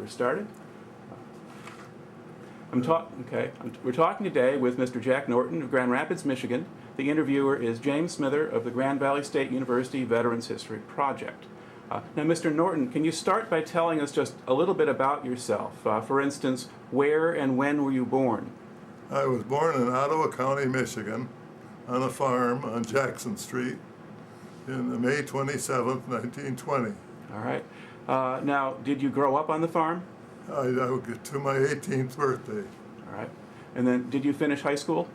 started. We're talking today with Mr. Jack Norton of Grand Rapids, Michigan. The interviewer is James Smither of the Grand Valley State University Veterans History Project. Now, Mr. Norton, can you start by telling us just a little bit about yourself? For instance, where and when were you born? I was born in Ottawa County, Michigan, on a farm on Jackson Street in May 27th, 1920. All right. Now, did you grow up on the farm? I get to my 18th birthday. All right. And then did you finish high school?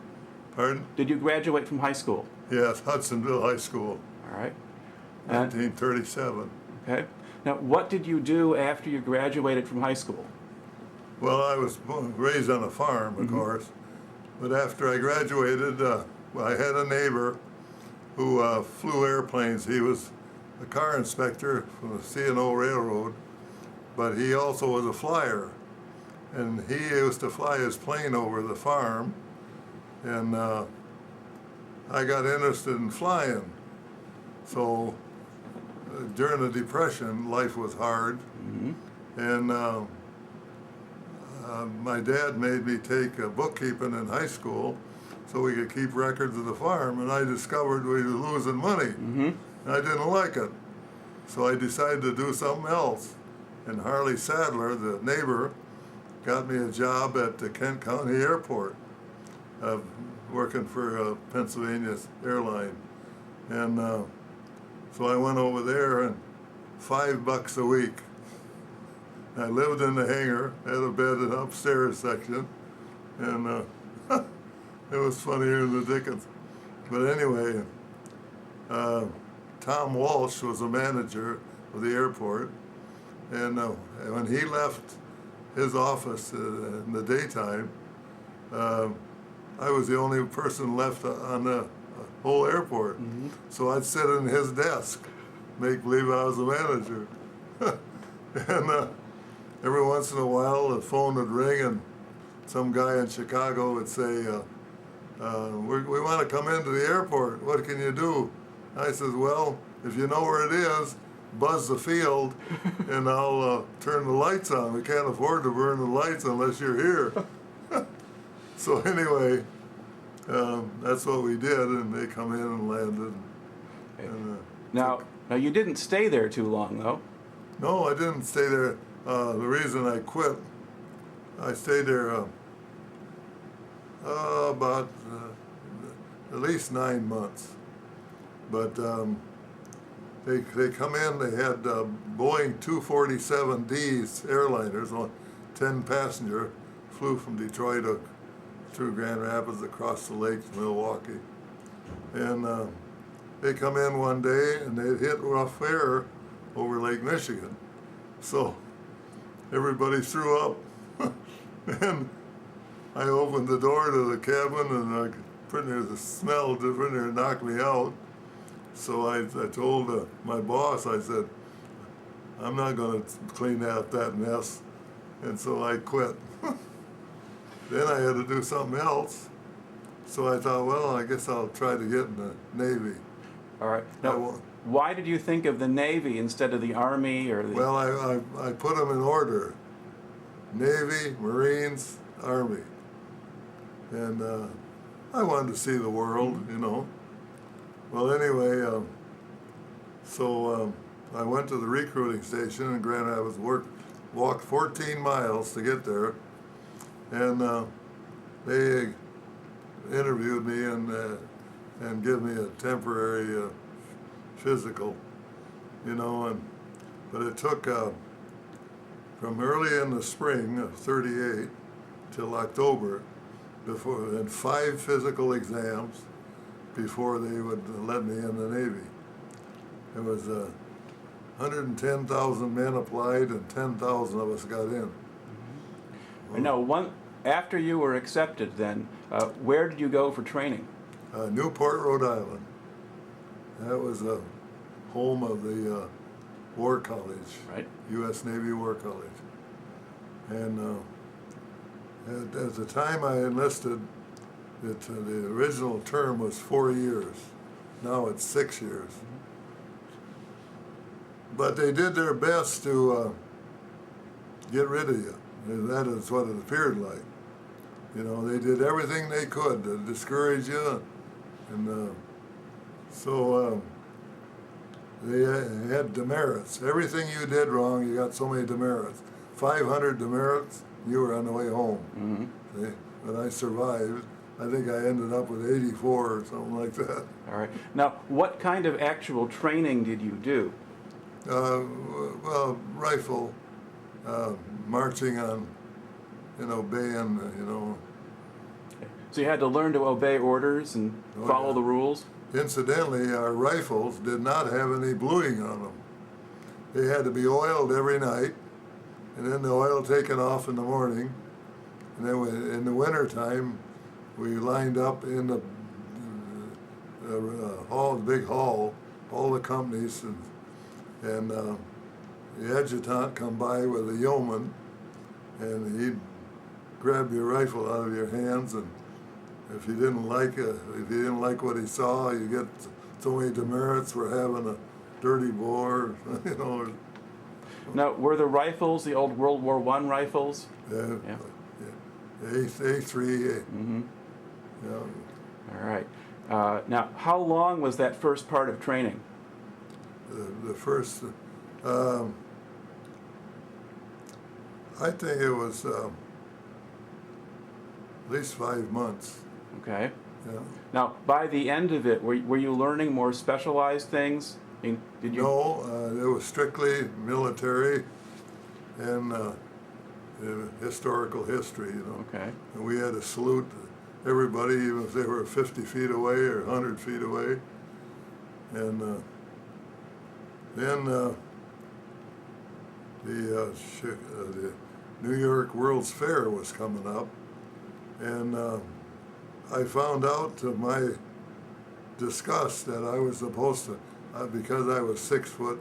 Pardon? Did you graduate from high school? Yes, Hudsonville High School. All right. 1937. Okay. Now, what did you do after you graduated from high school? Well, I was raised on a farm, of course, but after I graduated, I had a neighbor who flew airplanes. He was a car inspector from the C&O Railroad, but he also was a flyer, and he used to fly his plane over the farm, and I got interested in flying. So during the Depression, life was hard, and my dad made me take bookkeeping in high school so we could keep records of the farm, and I discovered we were losing money, and I didn't like it. So I decided to do something else. And Harley Sadler, the neighbor, got me a job at the Kent County Airport, working for Pennsylvania Airline. And so I went over there, and $5 a week. I lived in the hangar, had a bed in the upstairs section, and it was funnier than the dickens. But anyway, Tom Walsh was the manager of the airport, and when he left his office in the daytime, I was the only person left on the whole airport. So I'd sit in his desk, make believe I was the manager. And every once in a while, the phone would ring, and some guy in Chicago would say, we want to come into the airport. What can you do? I says, well, if you know where it is, buzz the field, and I'll turn the lights on. We can't afford to burn the lights unless you're here. So anyway, that's what we did, and they come in and landed. And, now you didn't stay there too long, though. No, I didn't stay there. The reason I quit, I stayed there about at least 9 months. But they come in, they had Boeing 247Ds airliners, 10 passenger, flew from Detroit through Grand Rapids across the lake to Milwaukee. And they come in one day and they hit rough air over Lake Michigan. So everybody threw up. And I opened the door to the cabin, and the smell pretty near knocked me out. So I told my boss, I said, I'm not going to clean out that mess. And so I quit. Then I had to do something else. So I thought, well, I guess I'll try to get in the Navy. All right. Now, why did you think of the Navy instead of the Army or the... Well, I put them in order. Navy, Marines, Army. And I wanted to see the world, you know. Well, anyway, so I went to the recruiting station in Grand Rapids, walked 14 miles to get there, and they interviewed me and give me a temporary physical, you know, but it took from early in the spring of '38 till October, and 5 physical exams before they would let me in the Navy. It was 110,000 men applied, and 10,000 of us got in. Now, after you were accepted then, where did you go for training? Newport, Rhode Island. That was the home of the War College, right? U.S. Navy War College. And at the time I enlisted, the original term was 4 years. Now it's 6 years. But they did their best to get rid of you. And that is what it appeared like. You know, they did everything they could to discourage you, and so they had demerits. Everything you did wrong, you got so many demerits. 500 demerits, you were on the way home. Mm-hmm. See? But I survived. I think I ended up with 84 or something like that. All right. Now, what kind of actual training did you do? Well, rifle, marching on, and obeying, you know. So you had to learn to obey orders and follow the rules? Incidentally, our rifles did not have any bluing on them. They had to be oiled every night, and then the oil taken off in the morning. And then in the wintertime, we lined up in the hall, the big hall, all the companies, and the adjutant come by with a yeoman, and he'd grab your rifle out of your hands, and if you didn't like what he saw, you get so many demerits for having a dirty bore, you know. Now, were the rifles the old World War I rifles? Yeah. A3. Mm-hmm. Yeah. All right. Now, how long was that first part of training? The first, I think it was at least 5 months. Okay. Yeah. Now, by the end of it, were you learning more specialized things? Did you? No, it was strictly military and historical history, you know. Okay. And we had to salute everybody, even if they were 50 feet away or 100 feet away. And then the New York World's Fair was coming up, and I found out to my disgust that I was supposed to, because I was 6 foot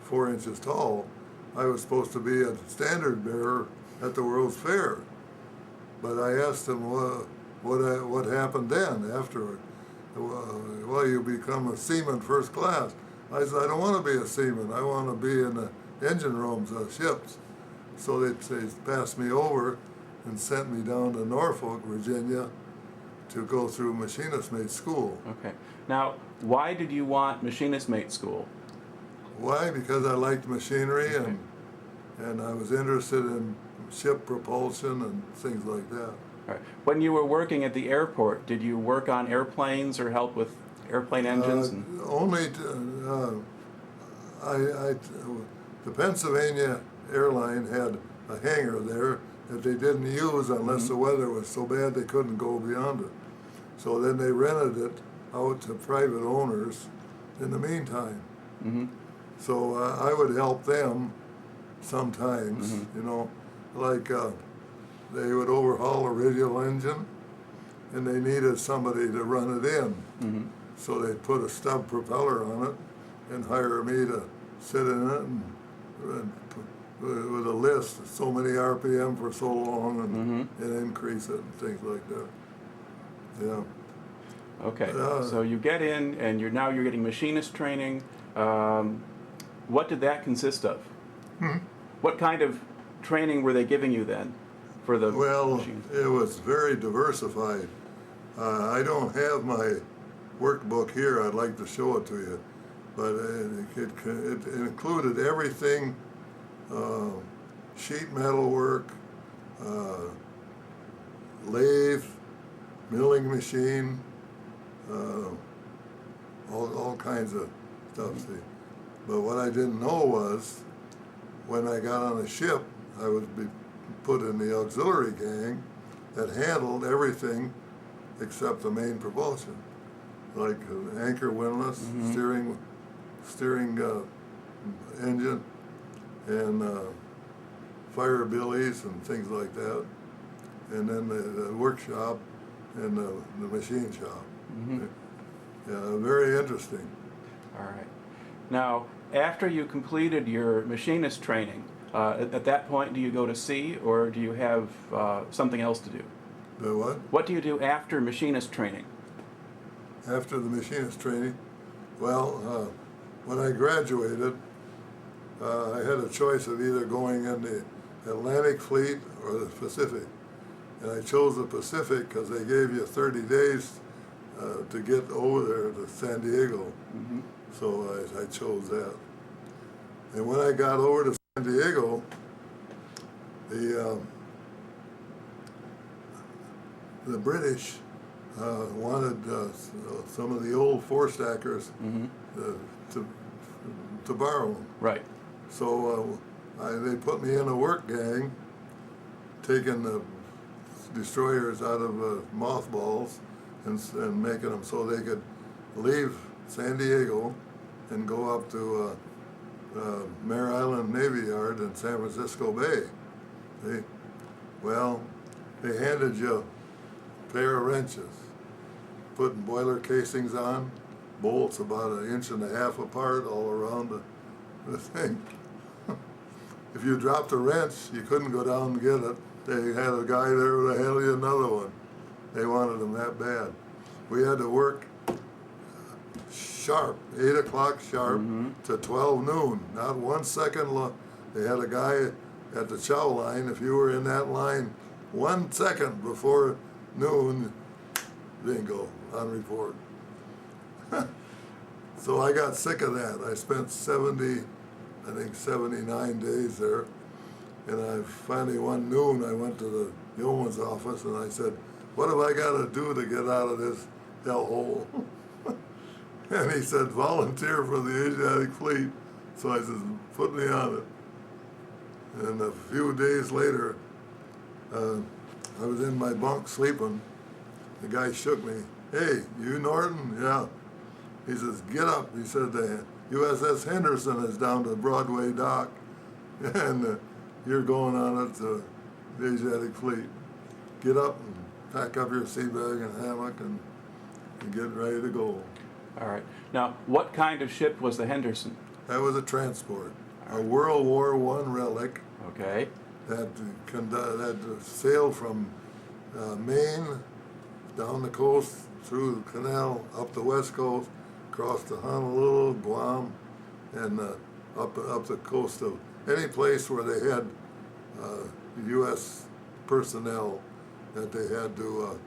4 inches tall, I was supposed to be a standard bearer at the World's Fair. But I asked him what happened then afterward. Well, you become a seaman first class. I said, I don't want to be a seaman. I want to be in the engine rooms of ships. So they passed me over and sent me down to Norfolk, Virginia, to go through machinist mate school. Okay. Now, why did you want machinist mate school? Why? Because I liked machinery, Okay. and I was interested in ship propulsion and things like that. All right. When you were working at the airport, did you work on airplanes or help with airplane engines? Only the Pennsylvania airline had a hangar there that they didn't use unless the weather was so bad they couldn't go beyond it. So then they rented it out to private owners in the meantime. Mm-hmm. So I would help them sometimes, you know, like they would overhaul a radial engine and they needed somebody to run it in. Mm-hmm. So they'd put a stub propeller on it and hire me to sit in it and with a list, so many RPM for so long, and increase it and things like that. Yeah. Okay. So you get in, and you're getting machinist training. What did that consist of? What kind of training were they giving you then for the machines? It was very diversified. I don't have my workbook here. I'd like to show it to you, but it included everything: sheet metal work, lathe, milling machine, all kinds of stuff. See. But what I didn't know was, when I got on a ship, I would be put in the auxiliary gang that handled everything except the main propulsion, like anchor windlass, steering engine, and fire billies and things like that, and then the workshop and the machine shop. Yeah, very interesting. All right. Now, after you completed your machinist training, at that point, do you go to sea, or do you have something else to do? The what? What do you do after machinist training? After the machinist training? Well, when I graduated, I had a choice of either going in the Atlantic Fleet or the Pacific. And I chose the Pacific because they gave you 30 days to get over there to San Diego. Mm-hmm. So I chose that. And when I got over to San Diego, the British wanted some of the old four-stackers Mm-hmm. to borrow them. Right. So they put me in a work gang, taking the destroyers out of mothballs and making them so they could leave San Diego and go up to Mare Island Navy Yard in San Francisco Bay. See? Well, they handed you a pair of wrenches, putting boiler casings on, bolts about 1.5 inches apart all around the thing. If you dropped a wrench, you couldn't go down and get it. They had a guy there to hand you another one. They wanted them that bad. We had to work sharp, 8 o'clock sharp to 12 noon, not 1 second long. They had a guy at the chow line. If you were in that line 1 second before noon, bingo, on report. So I got sick of that. I spent 79 days there. And I finally, one noon, I went to the yeoman's office and I said, what have I got to do to get out of this hellhole? And he said, volunteer for the Asiatic Fleet. So I said, put me on it. And a few days later, I was in my bunk sleeping. The guy shook me. Hey, you Norton? Yeah. He says, get up. He said, the USS Henderson is down to Broadway Dock. And you're going on it to the Asiatic Fleet. Get up and pack up your sea bag and hammock and get ready to go. All right. Now, what kind of ship was the Henderson? That was a transport, a World War I relic. Okay. That sailed from Maine down the coast through the canal up the west coast, across to Honolulu, Guam, and up the coast of any place where they had U.S. personnel that they had to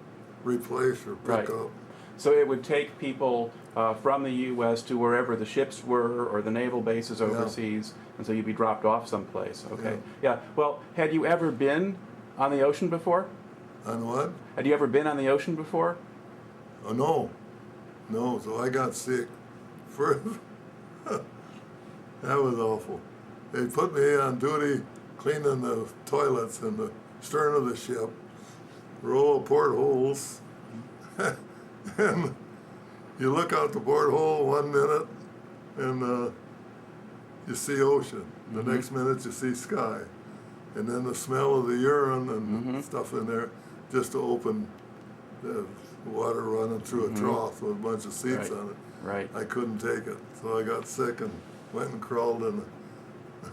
replace or pick up. So it would take people from the U.S. to wherever the ships were or the naval bases overseas, and so you'd be dropped off someplace. Okay. Yeah. Well, had you ever been on the ocean before? On what? Had you ever been on the ocean before? Oh, no. No, so I got sick. That was awful. They put me on duty cleaning the toilets in the stern of the ship, row of portholes, and you look out the porthole 1 minute and you see ocean. The next minute you see sky. And then the smell of the urine and stuff in there just to open the water running through a trough with a bunch of seats on it. Right. I couldn't take it. So I got sick and went and crawled in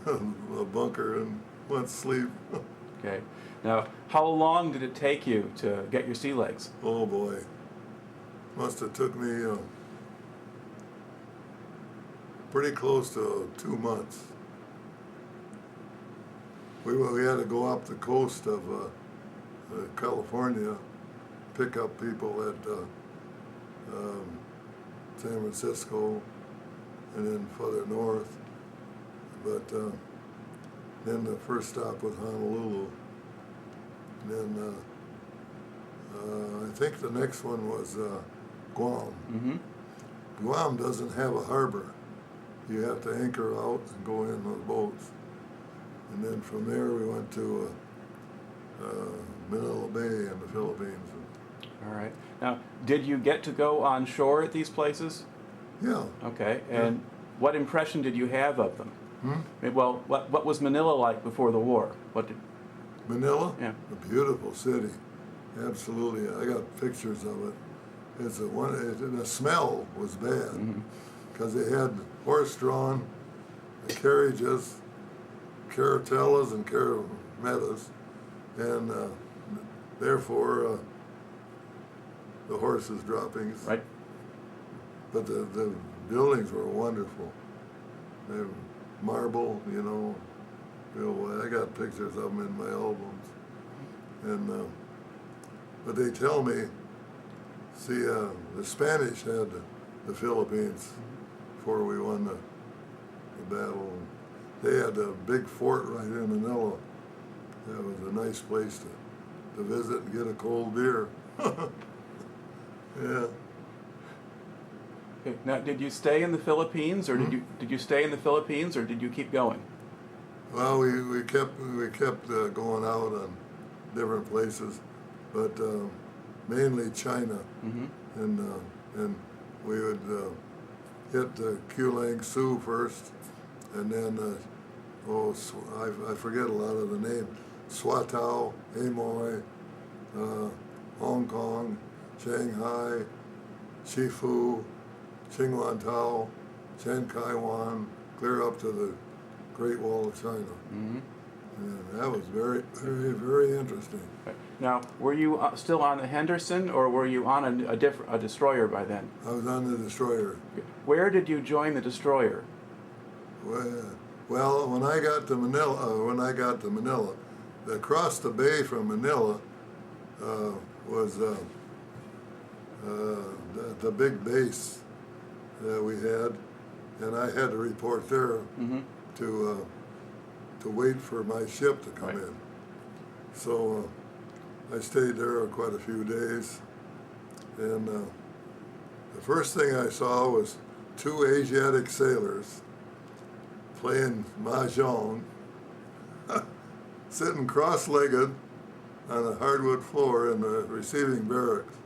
a bunker and went to sleep. Okay. Now, how long did it take you to get your sea legs? Oh boy. Must have took me pretty close to 2 months. We had to go up the coast of California, pick up people at San Francisco, and then further north. But then the first stop was Honolulu. And then I think the next one was Guam. Guam doesn't have a harbor. You have to anchor out and go in with boats. And then from there we went to Manila Bay in the Philippines. All right. Now, did you get to go on shore at these places? Yeah. Okay. And what impression did you have of them? Well, what was Manila like before the war? Manila? Yeah. A beautiful city. Absolutely. I got pictures of it. The smell was bad because they had horse-drawn carriages, carretellas and carametas, and therefore the horses' droppings. Right. But the buildings were wonderful. They were marble, I got pictures of them in my albums. And but they tell me, see, the Spanish had the Philippines before we won the battle. They had a big fort right in Manila. That was a nice place to visit and get a cold beer. Yeah. Okay. Now, did you stay in the Philippines, or did you stay in the Philippines, or did you keep going? Well, we kept going out on different places, but mainly China, and we would hit Kulang Su first, and then I forget a lot of the names. Swatow, Amoy, Hong Kong, Shanghai, Shifu, Qinghuantao, Chen Kaiwan, clear up to the Great Wall of China. And that was very, very, very interesting. Now, were you still on the Henderson, or were you on a destroyer by then? I was on the destroyer. Where did you join the destroyer? Well, when I got to Manila, across the bay from Manila was the big base that we had, and I had to report there to wait for my ship to come in. So I stayed there quite a few days, and the first thing I saw was two Asiatic sailors playing mahjong, sitting cross-legged on a hardwood floor in the receiving barracks,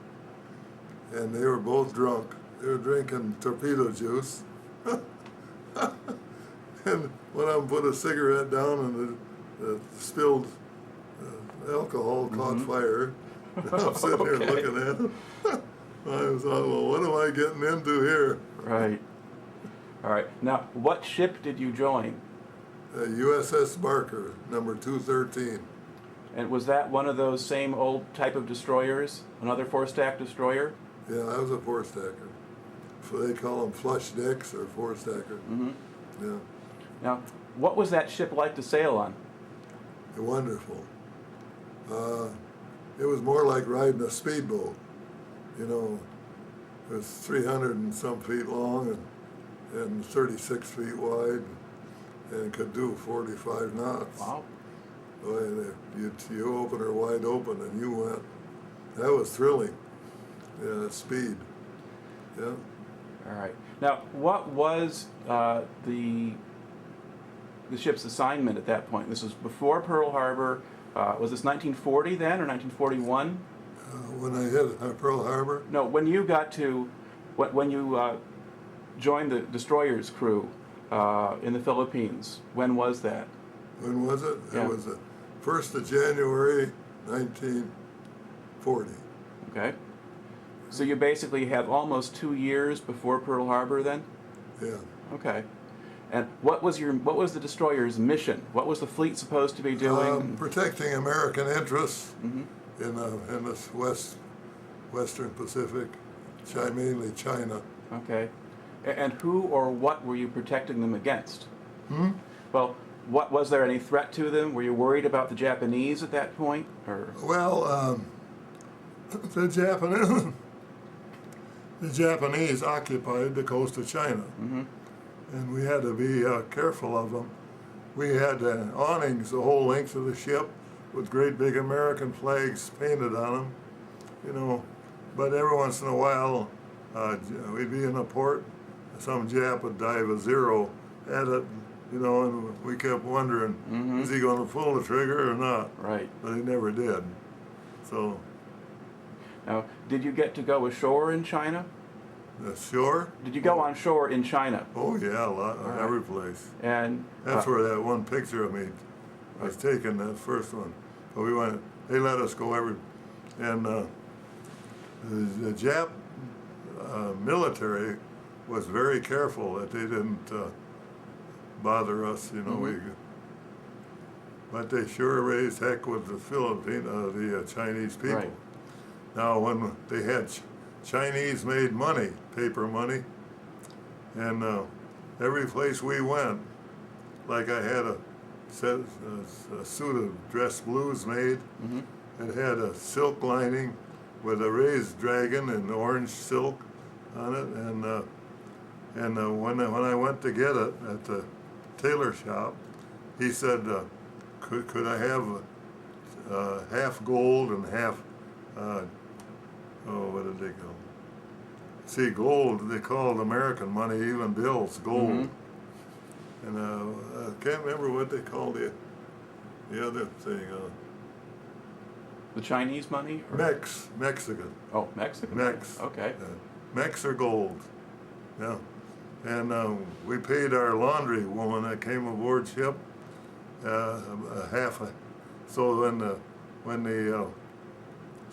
and they were both drunk. They were drinking torpedo juice. And one of them put a cigarette down, and the spilled alcohol caught fire. I'm sitting here looking at it. I thought, well, what am I getting into here? Right. All right. Now, what ship did you join? USS Barker, number 213. And was that one of those same old type of destroyers? Another four-stack destroyer? Yeah, that was a four-stacker. They call them flush decks or four-stacker. Yeah. Now, what was that ship like to sail on? Wonderful. It was more like riding a speedboat. You know, it was 300 and some feet long and 36 feet wide, and could do 45 knots. Wow. Boy, you open her wide open and you went. That was thrilling. Yeah, speed. Yeah. All right. Now, what was the ship's assignment at that point? This was before Pearl Harbor. Was this 1940 then, or 1941? When I hit Pearl Harbor? No, when you got to, when you joined the destroyer's crew in the Philippines. When was that? When was it? Yeah. It was the 1st of January, 1940. Okay. So you basically have almost 2 years before Pearl Harbor then? Yeah. Okay. And what was the destroyer's mission? What was the fleet supposed to be doing? Protecting American interests in this Western Pacific, mainly China. Okay. And who or what were you protecting them against? Well, was there any threat to them? Were you worried about the Japanese at that point? Or? Well, the Japanese occupied the coast of China, and we had to be careful of them. We had awnings the whole length of the ship with great big American flags painted on them, you know. But every once in a while, we'd be in a port, some Jap would dive a zero at it, you know, and we kept wondering, is he going to pull the trigger or not? Right. But he never did. So. Now, did you get to go ashore in China? The shore? Did you go on shore in China? Oh yeah, a lot, every place. And that's where that one picture of me was taken, that first one. But we went. They let us go and the Jap military was very careful that they didn't bother us, you know. But they sure raised heck with the Chinese people. Right. Now, when they had Chinese-made money, paper money, and every place we went, like I had a a suit of dress blues made. Mm-hmm. It had a silk lining with a raised dragon and orange silk on it, and when I went to get it at the tailor shop, he said, could I have half gold and half what did they call? See, gold, they called American money, even bills, gold. Mm-hmm. And I can't remember what they called the other thing. The Chinese money? Or? Mexican. Oh, Mexican. Mex. Okay. Mex or gold. Yeah. And we paid our laundry woman that came aboard ship so when the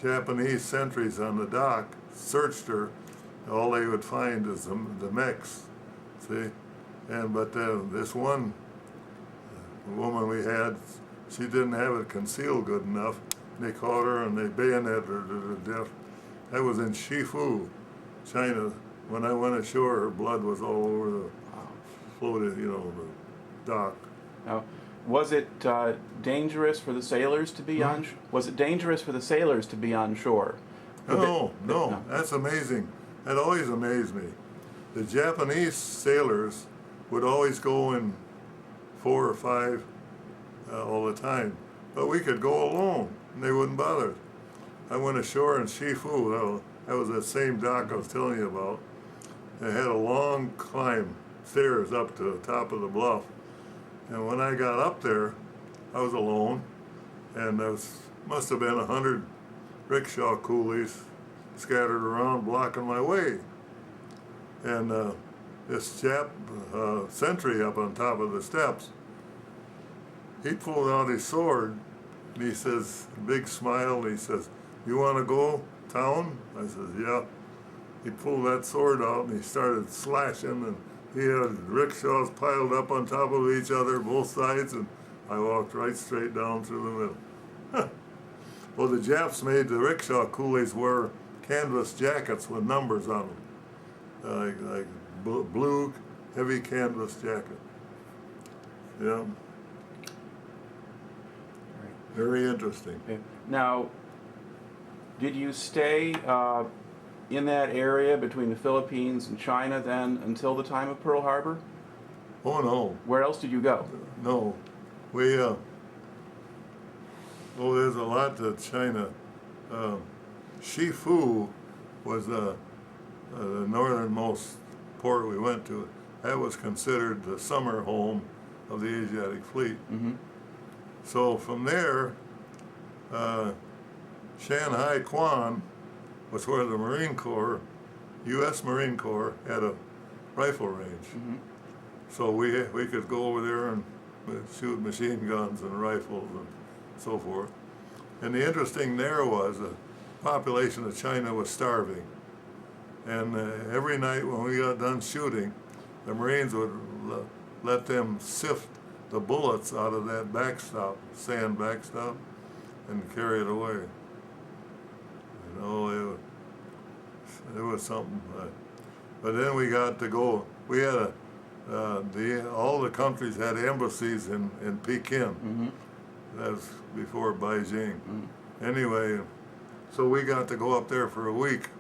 Japanese sentries on the dock searched her, all they would find is the Mex, see? But this one woman we had, she didn't have it concealed good enough. They caught her and they bayoneted her to death. That was in Shifu, China. When I went ashore, her blood was all over the floated, the dock. Now, was it dangerous for the sailors to be on? Was it dangerous for the sailors to be on shore? No, that's amazing. That always amazed me. The Japanese sailors would always go in 4 or 5 all the time, but we could go alone, and they wouldn't bother. I went ashore in Shifu. That was that same dock I was telling you about. It had a long climb, stairs up to the top of the bluff. And when I got up there, I was alone, and there must have been 100 rickshaw coolies scattered around blocking my way. And this chap, sentry up on top of the steps, he pulled out his sword, and he says, big smile, and he says, "You want to go town?" I says, "Yeah." He pulled that sword out and he started slashing, and he had rickshaws piled up on top of each other, both sides, and I walked right straight down through the middle. Well, the Japs made the rickshaw coolies wear canvas jackets with numbers on them, like blue, heavy canvas jacket. Yeah. Very interesting. Okay. Now, did you stay in that area between the Philippines and China then until the time of Pearl Harbor? Oh no. Where else did you go? No. We, there's a lot to China. Shifu was the northernmost port we went to. That was considered the summer home of the Asiatic Fleet. Mm-hmm. So from there, Shanghai Quan was where the Marine Corps, U.S. Marine Corps, had a rifle range. Mm-hmm. So we could go over there and shoot machine guns and rifles and so forth. And the interesting there was the population of China was starving. And every night when we got done shooting, the Marines would let them sift the bullets out of that backstop, sand backstop, and carry it away. It was something. But then we got to go. We had all the countries had embassies in Peking. Mm-hmm. That's before Beijing. Mm-hmm. Anyway, so we got to go up there for a week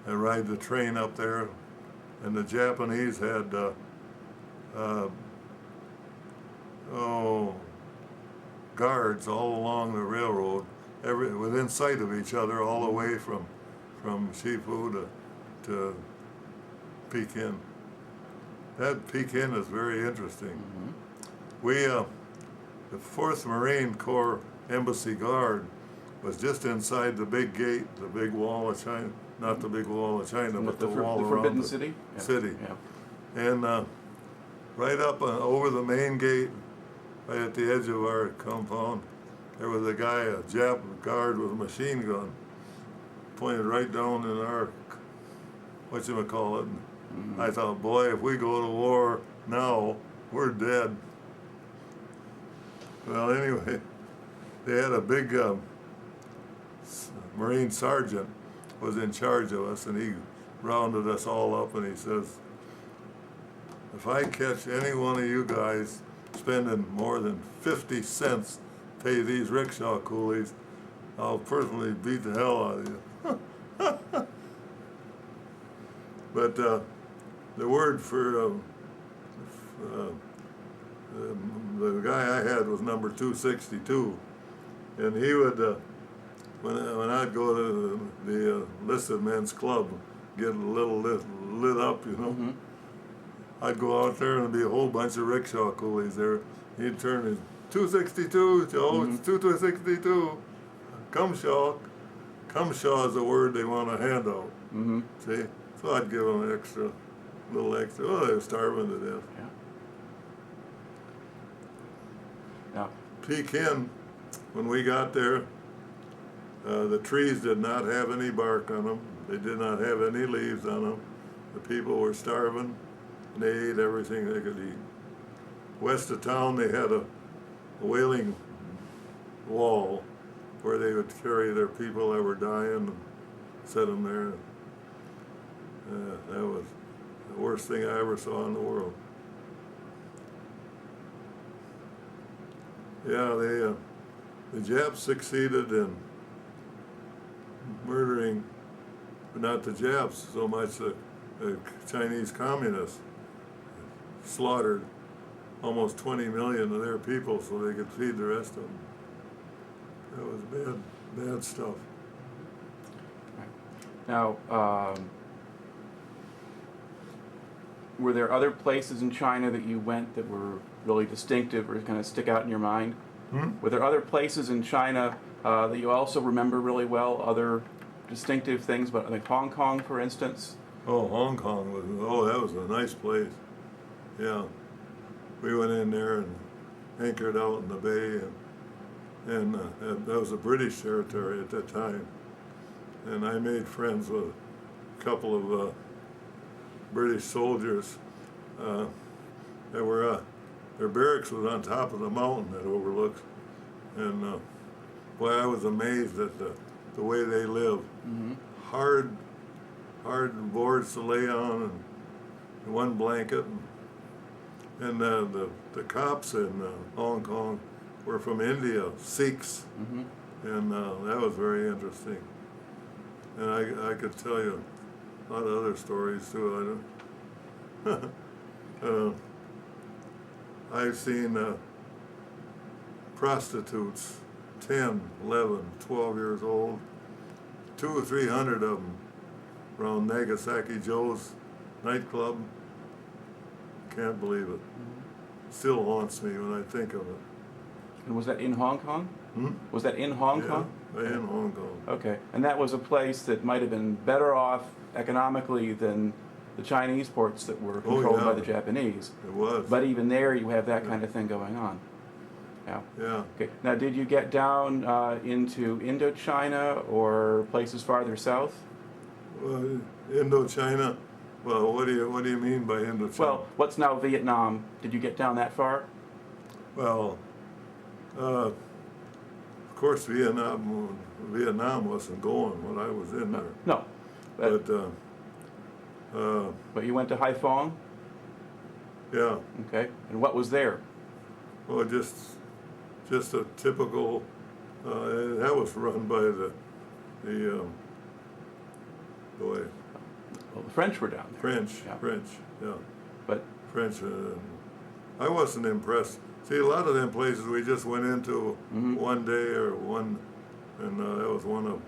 and ride the train up there. And the Japanese had guards all along the railroad, within sight of each other, all the way from Shifu to Pekin. That Pekin is very interesting. Mm-hmm. We, the 4th Marine Corps Embassy Guard was just inside the big gate, the big wall of China, not the big wall of China, but the wall around Forbidden the City? city. Yeah. And right up over the main gate, right at the edge of our compound, there was a guy, a Jap guard with a machine gun, pointed right down in our, whatchamacallit. Mm-hmm. I thought, boy, if we go to war now, we're dead. Well, anyway, they had a big Marine sergeant was in charge of us, and he rounded us all up, and he says, "If I catch any one of you guys spending more than 50 cents to pay these rickshaw coolies, I'll personally beat the hell out of you. But the word for the guy I had was number 262, and he would, when I'd go to the enlisted men's club, get a little lit up, you know, Mm-hmm. I'd go out there and there'd be a whole bunch of rickshaw coolies there. He'd turn his 262, Joe, it's 262. Come shaw. Come shaw is the word they want to hand out. Mm-hmm. See? So I'd give them an little extra. Oh, they were starving to death. Yeah. Now, Pekin, when we got there, the trees did not have any bark on them. They did not have any leaves on them. The people were starving, and they ate everything they could eat. West of town, they had a whaling wall where they would carry their people that were dying and set them there. That was the worst thing I ever saw in the world. Yeah, the Japs succeeded in murdering, but not the Japs so much, the Chinese communists slaughtered almost 20 million of their people so they could feed the rest of them. That was bad stuff. now, were there other places in China that you went that were really distinctive or kind of stick out in your mind? Were there other places in China that you also remember really well, other distinctive things, but like Hong Kong, for instance? Oh, Hong Kong that was a nice place. Yeah. We went in there and anchored out in the bay, and that was a British territory at that time. And I made friends with a couple of British soldiers that were, their barracks was on top of the mountain that overlooks. And boy, I was amazed at the way they lived. Mm-hmm. Hard boards to lay on and one blanket. And the cops in Hong Kong were from India, Sikhs. Mm-hmm. And that was very interesting. And I could tell you a lot of other stories too. I've seen prostitutes, 10, 11, 12 years old, 200 or 300 of them around Nagasaki Joe's nightclub. Can't believe it. Still haunts me when I think of it. And was that in Hong Kong? Hmm? Was that in Hong Kong? Yeah, in Hong Kong. Okay, and that was a place that might have been better off economically than the Chinese ports that were controlled by the Japanese. It was. But even there, you have that kind of thing going on. Yeah. Yeah. Okay. Now, did you get down into Indochina or places farther south? Indochina. Well, what do you mean by Indochina? Well, what's now Vietnam? Did you get down that far? Well, of course, Vietnam wasn't going when I was in there. No. But you went to Haiphong? Yeah. Okay. And what was there? Well, just a typical. That was run by the boy. Well, the French were down there. French, yeah. But French. I wasn't impressed. See, a lot of them places we just went into one day or one, and that was one of.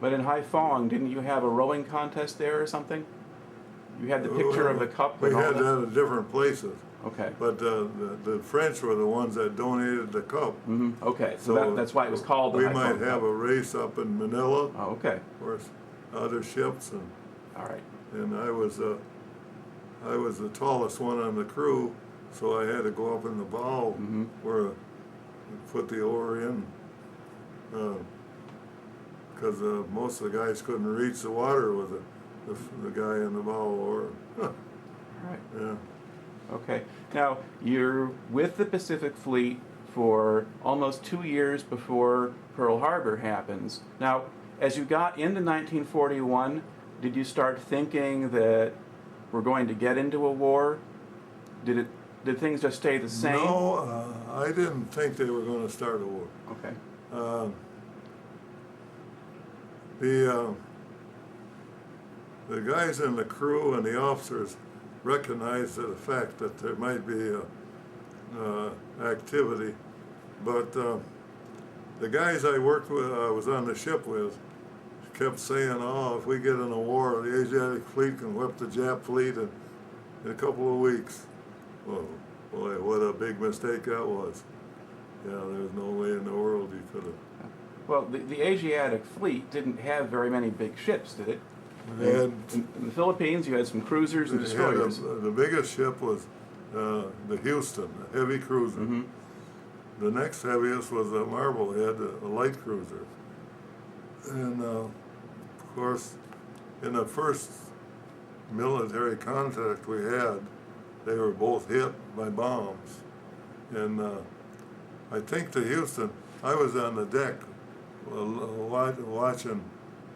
But in Haiphong, didn't you have a rowing contest there or something? You had the picture of the cup. We and all had that? that at different places. Okay. But the French were the ones that donated the cup. Mm-hmm. Okay, so that's why it was called the We Haiphong might have Cup. a race up in Manila. Oh, okay. Of course, other ships, and All right. I was the tallest one on the crew, so I had to go up in the bow where you put the oar in, because most of the guys couldn't reach the water with the guy in the bow oar. All right. Yeah. Okay. Now, you're with the Pacific Fleet for almost 2 years before Pearl Harbor happens. Now, as you got into 1941, did you start thinking that we're going to get into a war? Did it did things just stay the same? No, I didn't think they were going to start a war. Okay. The guys in the crew and the officers recognized the fact that there might be activity, but the guys I worked with, I was on the ship with, kept saying, "Oh, if we get in a war, the Asiatic fleet can whip the Jap fleet in a couple of weeks." Well, boy, what a big mistake that was. Yeah, there's no way in the world you could have. Well, the Asiatic fleet didn't have very many big ships, did it? They had, In the Philippines, you had some cruisers and destroyers. the biggest ship was the Houston, a heavy cruiser. Mm-hmm. The next heaviest was the Marblehead, a light cruiser. And of course, in the first military contact we had, they were both hit by bombs. And I think the Houston, I was on the deck watching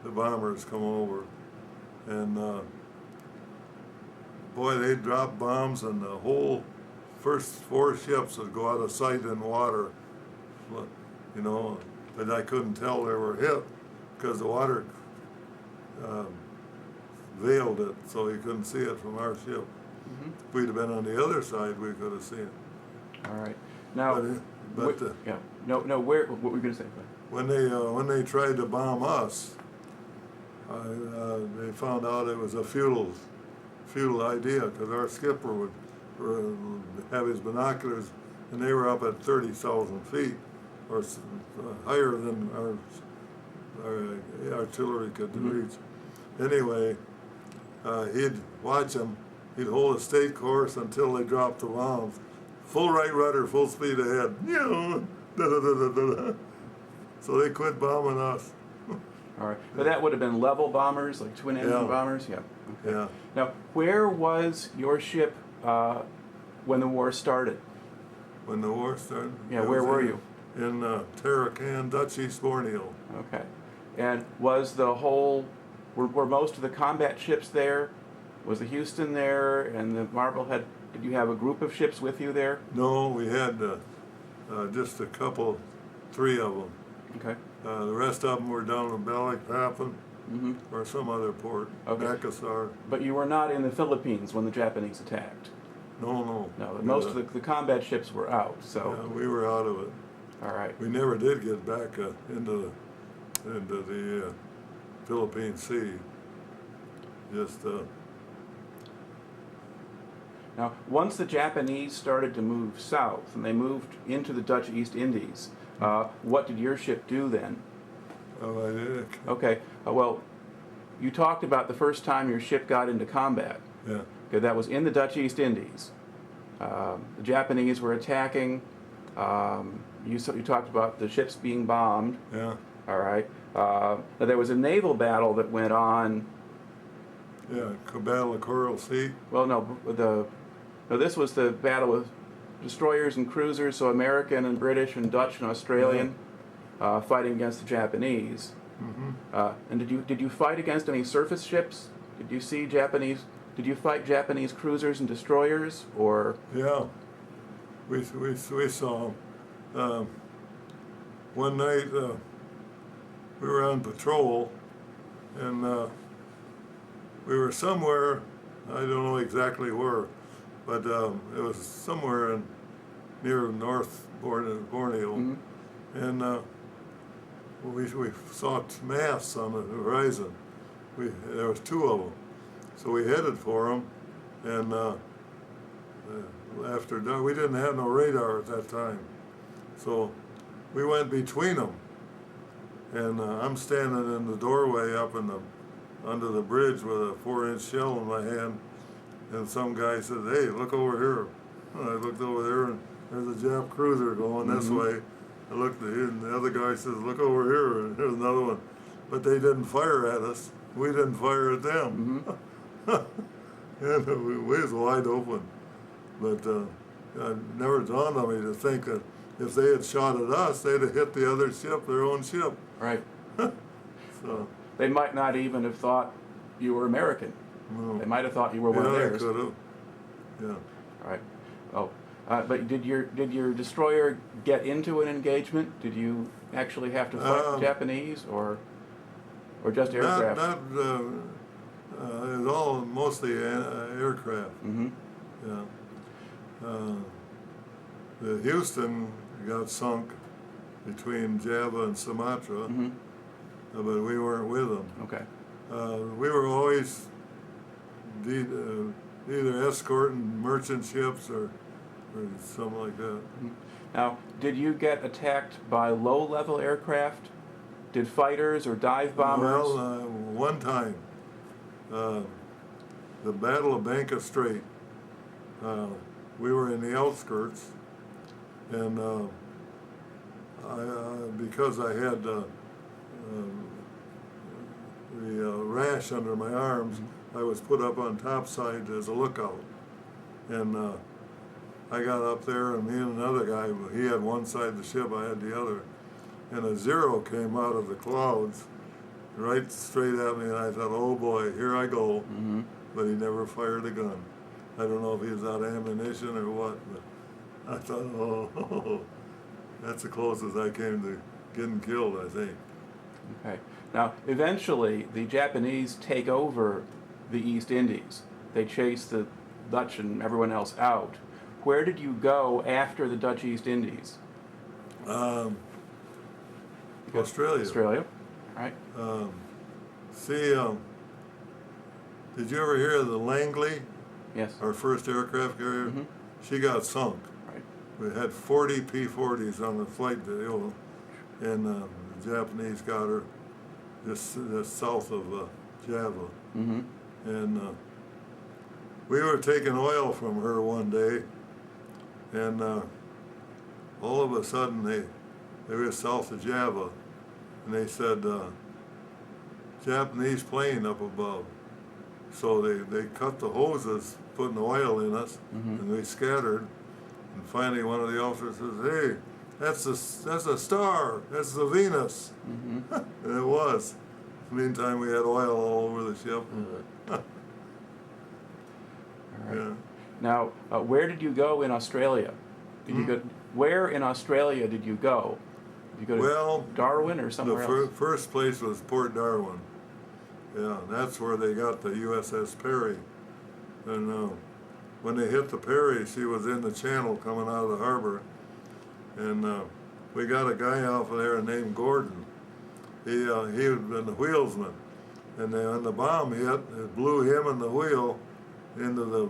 the bombers come over. And boy, they'd drop bombs and the whole first 4 ships would go out of sight in water, you know, but I couldn't tell they were hit because the water veiled it, so you couldn't see it from our ship. Mm-hmm. If we'd have been on the other side, we could have seen it. All right. Now, yeah. No. Where? What were you going to say? When they tried to bomb us, they found out it was a futile idea because our skipper would have his binoculars, and they were up at 30,000 feet, or higher than our artillery could reach. Anyway, he'd watch them. He'd hold a state course until they dropped the bombs. Full right rudder, full speed ahead. So they quit bombing us. All right. But that would have been level bombers, like twin engine bombers? Yeah. Okay. Yeah. Now, where was your ship when the war started? When the war started? Yeah, where were you? In Tarakan, Dutch East Borneo. Okay. And was the whole, were most of the combat ships there? Was the Houston there and the Marblehead? Did you have a group of ships with you there? No, we had just a couple, 3 of them. Okay. The rest of them were down in Balikpapan or some other port, Makassar. But you were not in the Philippines when the Japanese attacked? No. No, most of the combat ships were out, so... Yeah, we were out of it. All right. We never did get back into the Philippine Sea. Just... Now, once the Japanese started to move south and they moved into the Dutch East Indies, what did your ship do then? Oh, I did. Okay. Well, you talked about the first time your ship got into combat. Yeah. Okay, that was in the Dutch East Indies. The Japanese were attacking. You talked about the ships being bombed. Yeah. All right. Now there was a naval battle that went on. Yeah, Battle of Coral Sea. Well, no, this was the battle with destroyers and cruisers, so American and British and Dutch and Australian fighting against the Japanese. Mm-hmm. And did you fight against any surface ships? Did you see Japanese? Did you fight Japanese cruisers and destroyers, or? Yeah, we saw them. One night we were on patrol, and we were somewhere, I don't know exactly where, but it was somewhere near North Borneo, and we saw masts on the horizon. There was 2 of them, so we headed for them, and after dark, we didn't have no radar at that time, so we went between them, and I'm standing in the doorway up under the bridge with a 4-inch shell in my hand, and some guy said, "Hey, look over here." And I looked over there, and there's a Jap cruiser going this way. I looked at him, and the other guy says, "Look over here," and there's another one. But they didn't fire at us. We didn't fire at them. And we was wide open. But it never dawned on me to think that if they had shot at us, they'd have hit the other ship, their own ship. Right. So They might not even have thought you were American. no. They might have thought you were one of Yeah, theirs. they could have. Yeah. All right. Oh, But did your destroyer get into an engagement? Did you actually have to fight the Japanese, or just aircraft? It was all mostly aircraft. Mm-hmm. Yeah. The Houston got sunk between Java and Sumatra, Mm-hmm. But we weren't with them. Okay. We were always either escorting merchant ships or something like that. Mm-hmm. Now, did you get attacked by low-level aircraft? Did fighters or dive bombers? Well, one time, the Battle of Banka Strait, we were in the outskirts, and because I had the rash under my arms, I was put up on topside as a lookout. And I got up there, and me and another guy, he had one side of the ship, I had the other. And a Zero came out of the clouds right straight at me, and I thought, oh boy, here I go. Mm-hmm. But he never fired a gun. I don't know if he was out of ammunition or what, but I thought, oh, that's the closest I came to getting killed, I think. Okay. Now, eventually, the Japanese take over the East Indies. They chase the Dutch and everyone else out. Where did you go after the Dutch East Indies? Australia. Australia. All right. Did you ever hear of the Langley? Yes. Our first aircraft carrier? Mm-hmm. She got sunk. Right. We had 40 P-40s on the flight deal, and the Japanese got her just south of Java. Mm-hmm. And we were taking oil from her one day, and all of a sudden they were south of Java, and they said, Japanese plane up above. So they cut the hoses, putting oil in us, Mm-hmm. and we scattered. And finally one of the officers says, hey, that's a star, that's the Venus. Mm-hmm. And it was. Meantime, we had oil all over the ship. All right. Yeah. Now, where did you go in Australia? Did you go? Where in Australia did you go? Did you go to Darwin or somewhere the else? first place was Port Darwin. Yeah, that's where they got the USS Perry. And when they hit the Perry, she was in the channel coming out of the harbor. And we got a guy off of there named Gordon. He had been the wheelsman. And then when the bomb hit, it blew him and the wheel into the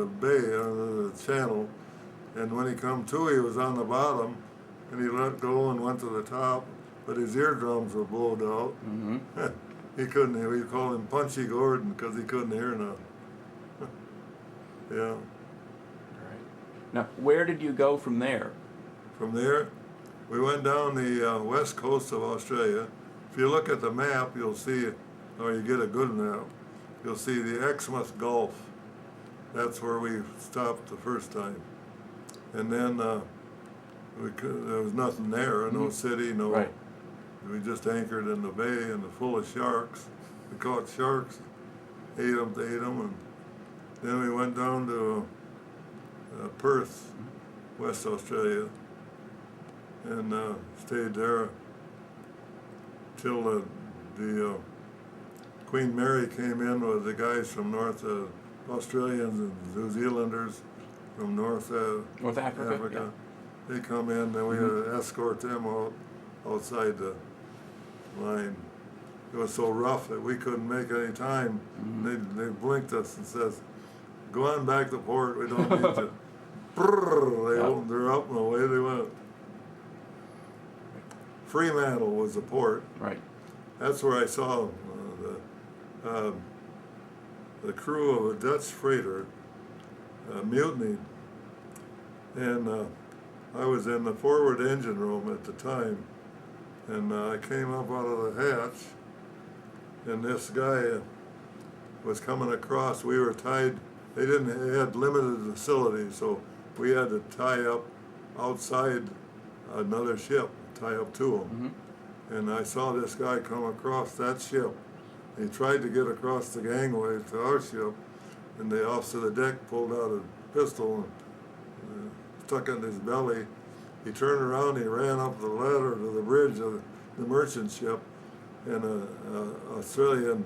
bay, into the channel. And when he come to, he was on the bottom, and he let go and went to the top, but his eardrums were blowed out. Mm-hmm. He couldn't hear. We called him Punchy Gordon because he couldn't hear nothing. Yeah. All right. Now, where did you go from there? From there, we went down the west coast of Australia. If you look at the map, you'll see, or you get a good map, you'll see the Exmouth Gulf. That's where we stopped the first time. And then there was nothing there, no city, no. Right. We just anchored in the bay and full of sharks. We caught sharks, ate them, and then we went down to Perth, West Australia, and stayed there till the Queen Mary came in with the guys from North Australians and New Zealanders from North Africa. Yeah. They come in, and we had to escort them outside the line. It was so rough that we couldn't make any time. Mm-hmm. They blinked us and says, "Go on back to port. We don't need you." Brrr, they opened her up and away they went. Fremantle was the port. Right. That's where I saw the crew of a Dutch freighter mutinied, and I was in the forward engine room at the time, and I came up out of the hatch, and this guy was coming across. We were tied. They had limited facilities, so we had to tie up outside another ship, tie up to them. Mm-hmm. And I saw this guy come across that ship. He tried to get across the gangway to our ship, and the officer of the deck pulled out a pistol and stuck in his belly. He turned around, he ran up the ladder to the bridge of the merchant ship, and a Australian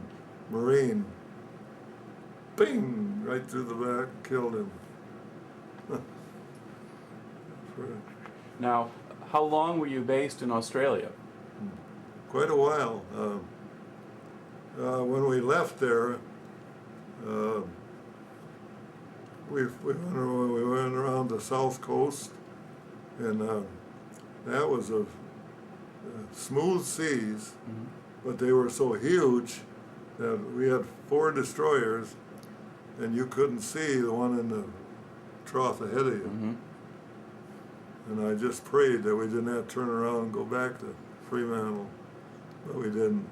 Marine, bing, right through the back, killed him. Now, how long were you based in Australia? Quite a while. When we left there, we went around the south coast, and that was a smooth seas, but they were so huge that we had 4 destroyers, and you couldn't see the one in the trough ahead of you. And I just prayed that we didn't have to turn around and go back to Fremantle, but we didn't.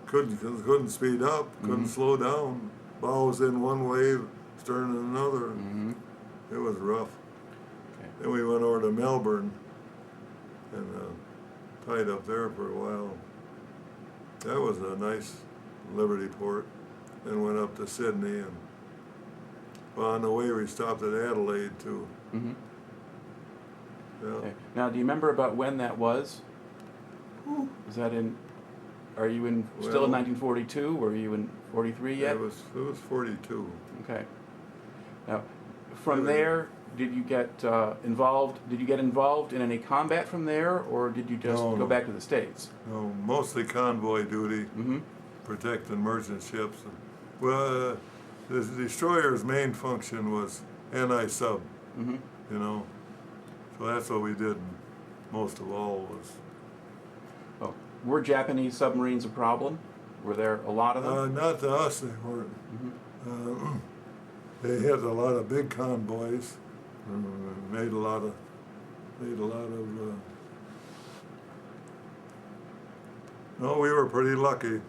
Couldn't speed up, couldn't slow down. Bows in one way, stern in another. It was rough. Okay. Then we went over to Melbourne and tied up there for a while. That was a nice Liberty port. Then went up to Sydney, and well, on the way we stopped at Adelaide too. Yeah. Okay. Now, do you remember about when that was? Is that in? Are you in still in 1942? Were you in 43 yet? It was 42. Okay. Now, from there, did you get involved? Did you get involved in any combat from there, or did you just go back to the States? No, mostly convoy duty, protecting merchant ships. Well, the destroyer's main function was anti-sub. You know, so that's what we did. Most of all was. Oh, were Japanese submarines a problem? Were there a lot of them? Not to us, they weren't. They had a lot of big convoys. Made a lot of. No, we were pretty lucky.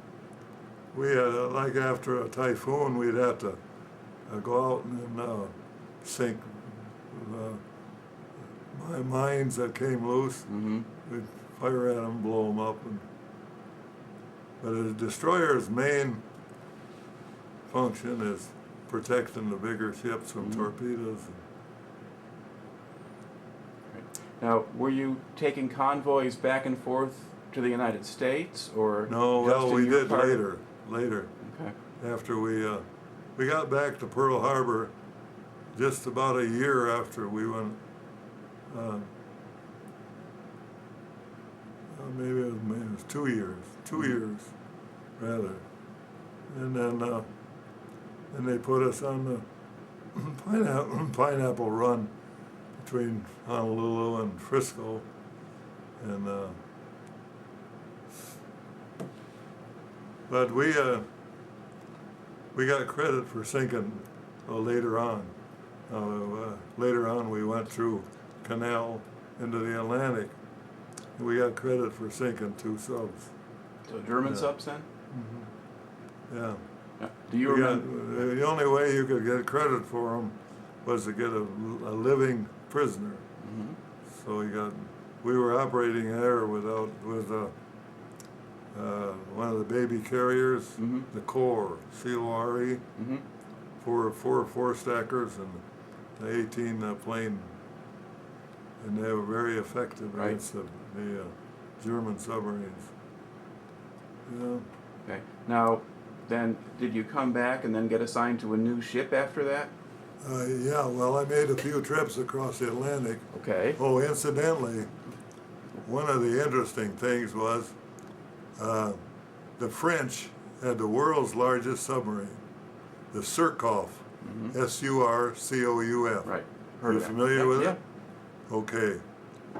We had like after a typhoon, we'd have to go out and sink mines that came loose. We'd fire at them, blow them up. But a destroyer's main function is protecting the bigger ships from torpedoes. Now, were you taking convoys back and forth to the United States, or no? just Well, in we your did part? later. Okay. After we got back to Pearl Harbor, just about a year after we went. Maybe it was 2 years. 2 years, rather. And then they put us on the Pineapple Run between Honolulu and Frisco, and but we got credit for sinking later on. Later on, we went through canal into the Atlantic. And we got credit for sinking 2 subs. So German subs then? Yeah. Do you remember? The only way you could get credit for them was to get a living prisoner. So we were operating there with one of the baby carriers, the Core, C-O-R-E, four stackers and the 18 plane, and they were very effective against the German submarines. Yeah. Okay. Now, then, did you come back and then get assigned to a new ship after that? Yeah, well, I made a few trips across the Atlantic. Okay. Oh, incidentally, one of the interesting things was the French had the world's largest submarine, the Surcouf, S-U-R-C-O-U-F. Right. You familiar with it? Yeah. Okay.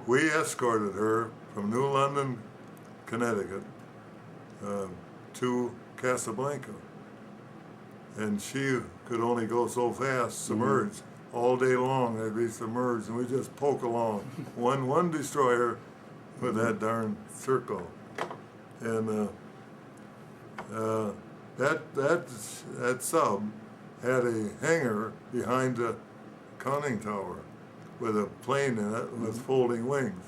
We escorted her from New London, Connecticut, to Casablanca. And she could only go so fast, submerged. All day long they'd be submerged, and we just poke along. one destroyer with that darn Surcouf. And that sub had a hangar behind the conning tower with a plane in it with folding wings.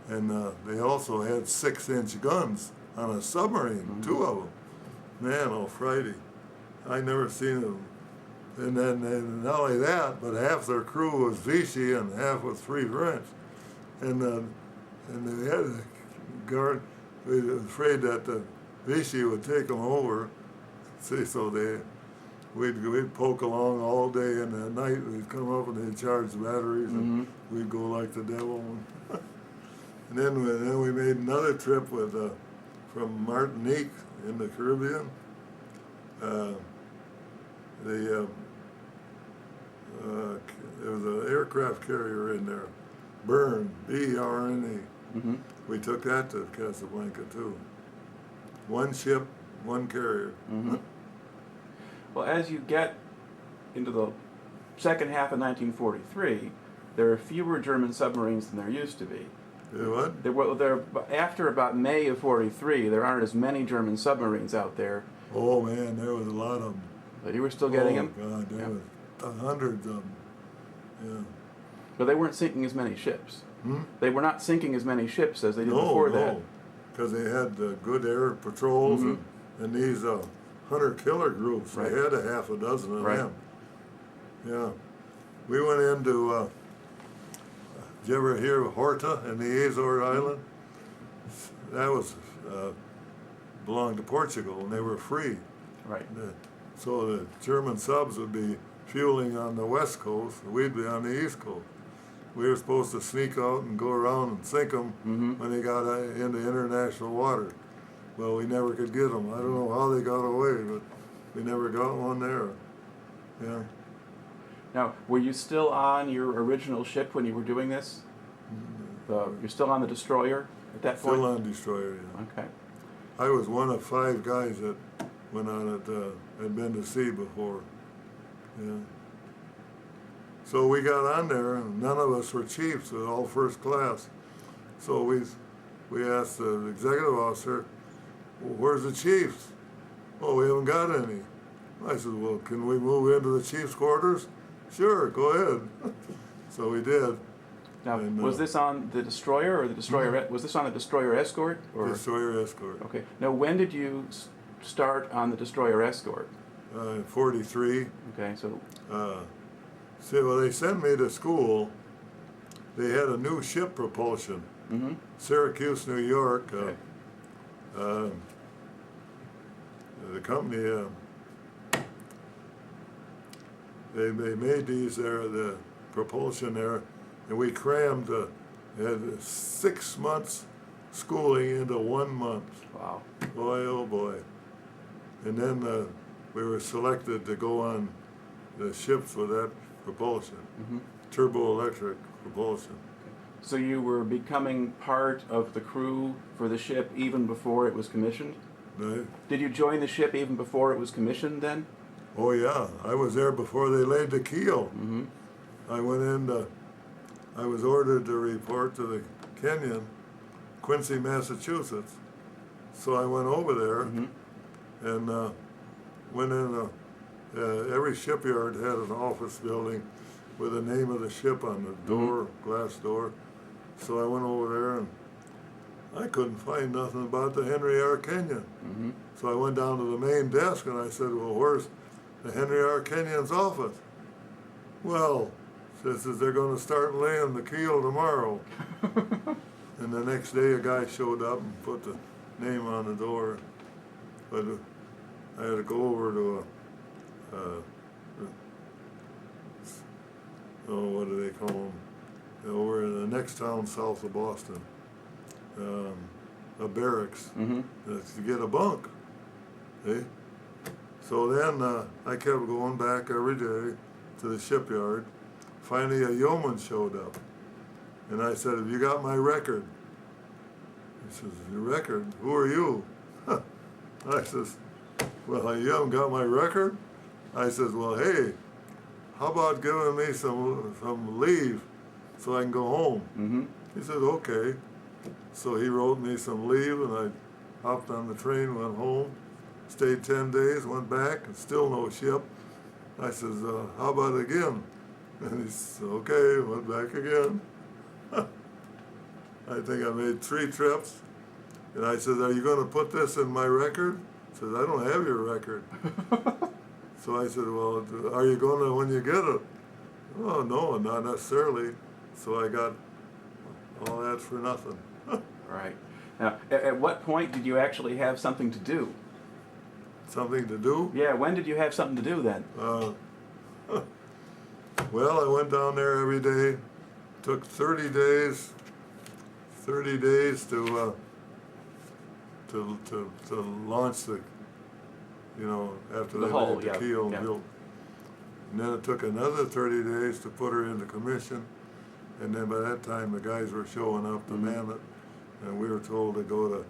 And they also had 6-inch guns on a submarine, 2 of them. Man, oh Friday. I never seen and not only that, but half their crew was Vichy and half was Free French. And they had a guard, they were afraid that the Vichy would take them over. See, so we'd poke along all day, and at night we'd come up and they'd charge the batteries, and we'd go like the devil. And then we made another trip with from Martinique in the Caribbean. There was an aircraft carrier in there, Bern, B-E-R-N-E. We took that to Casablanca too. One ship, one carrier. Well, as you get into the second half of 1943, there are fewer German submarines than there used to be. What? After about May of 43, there aren't as many German submarines out there. Oh man, there was a lot of them. But you were still getting them? Oh God, there was hundreds of them. Yeah. But they weren't sinking as many ships. They were not sinking as many ships as they did before that. Because they had good air patrols and these hunter-killer groups. Right. They had a half a dozen of Right. them. Yeah. We went into, did you ever hear of Horta in the Azores Island? That was, belonged to Portugal, and they were free. Right. So the German subs would be fueling on the west coast, and we'd be on the east coast. We were supposed to sneak out and go around and sink them when they got into international water. Well, we never could get them. I don't know how they got away, but we never got one there. Yeah. Now, were you still on your original ship when you were doing this? You're still on the destroyer at that point? Still on destroyer, yeah. Okay. I was one of 5 guys that went on it, had been to sea before. Yeah. So we got on there, and none of us were chiefs, we were all first class. So we asked the executive officer, well, where's the chiefs? Oh, we haven't got any. I said, well, can we move into the chief's quarters? Sure, go ahead. So we did. Now, and, was this on the destroyer or the destroyer? Was this on the destroyer escort? Or? Destroyer escort. Okay. Now, when did you start on the destroyer escort? 43. Okay, so. Well, they sent me to school. They had a new ship propulsion. Syracuse, New York. Okay. The company, they made these there, the propulsion there, and we crammed, had 6 months schooling into 1 month. Wow. Boy, oh boy. And then we were selected to go on the ships with that propulsion, turbo-electric propulsion. So you were becoming part of the crew for the ship even before it was commissioned? Right. Did you join the ship even before it was commissioned then? Oh yeah, I was there before they laid the keel. I went in, I was ordered to report to the Kenyon, Quincy, Massachusetts. So I went over there and went in, every shipyard had an office building with the name of the ship on the door, glass door. So I went over there and I couldn't find nothing about the Henry R. Kenyon. So I went down to the main desk and I said, well, where's the Henry R. Kenyon's office? Well, says they're going to start laying the keel tomorrow. And the next day a guy showed up and put the name on the door. But I had to go over to what do they call them? Over in the next town south of Boston. A barracks to get a bunk. See? So then I kept going back every day to the shipyard. Finally, a yeoman showed up. And I said, have you got my record? He says, your record? Who are you? I says, well, you haven't got my record? I says, well, hey, how about giving me some leave so I can go home? He said, okay. So he wrote me some leave, and I hopped on the train, went home, stayed 10 days, went back, and still no ship. I says, how about again? And he said, okay, went back again. I think I made 3 trips. And I said, are you going to put this in my record? He says, I don't have your record. So I said, well, are you going to when you get it? Oh, no, not necessarily. So I got all that for nothing. Right. Now, at what point did you actually have something to do? Something to do? Yeah, when did you have something to do then? Well, I went down there every day. Took 30 days to launch the, after The they hull, laid the yeah, keel yeah. built. And then it took another 30 days to put her into commission. And then by that time, the guys were showing up to man it. And we were told to go to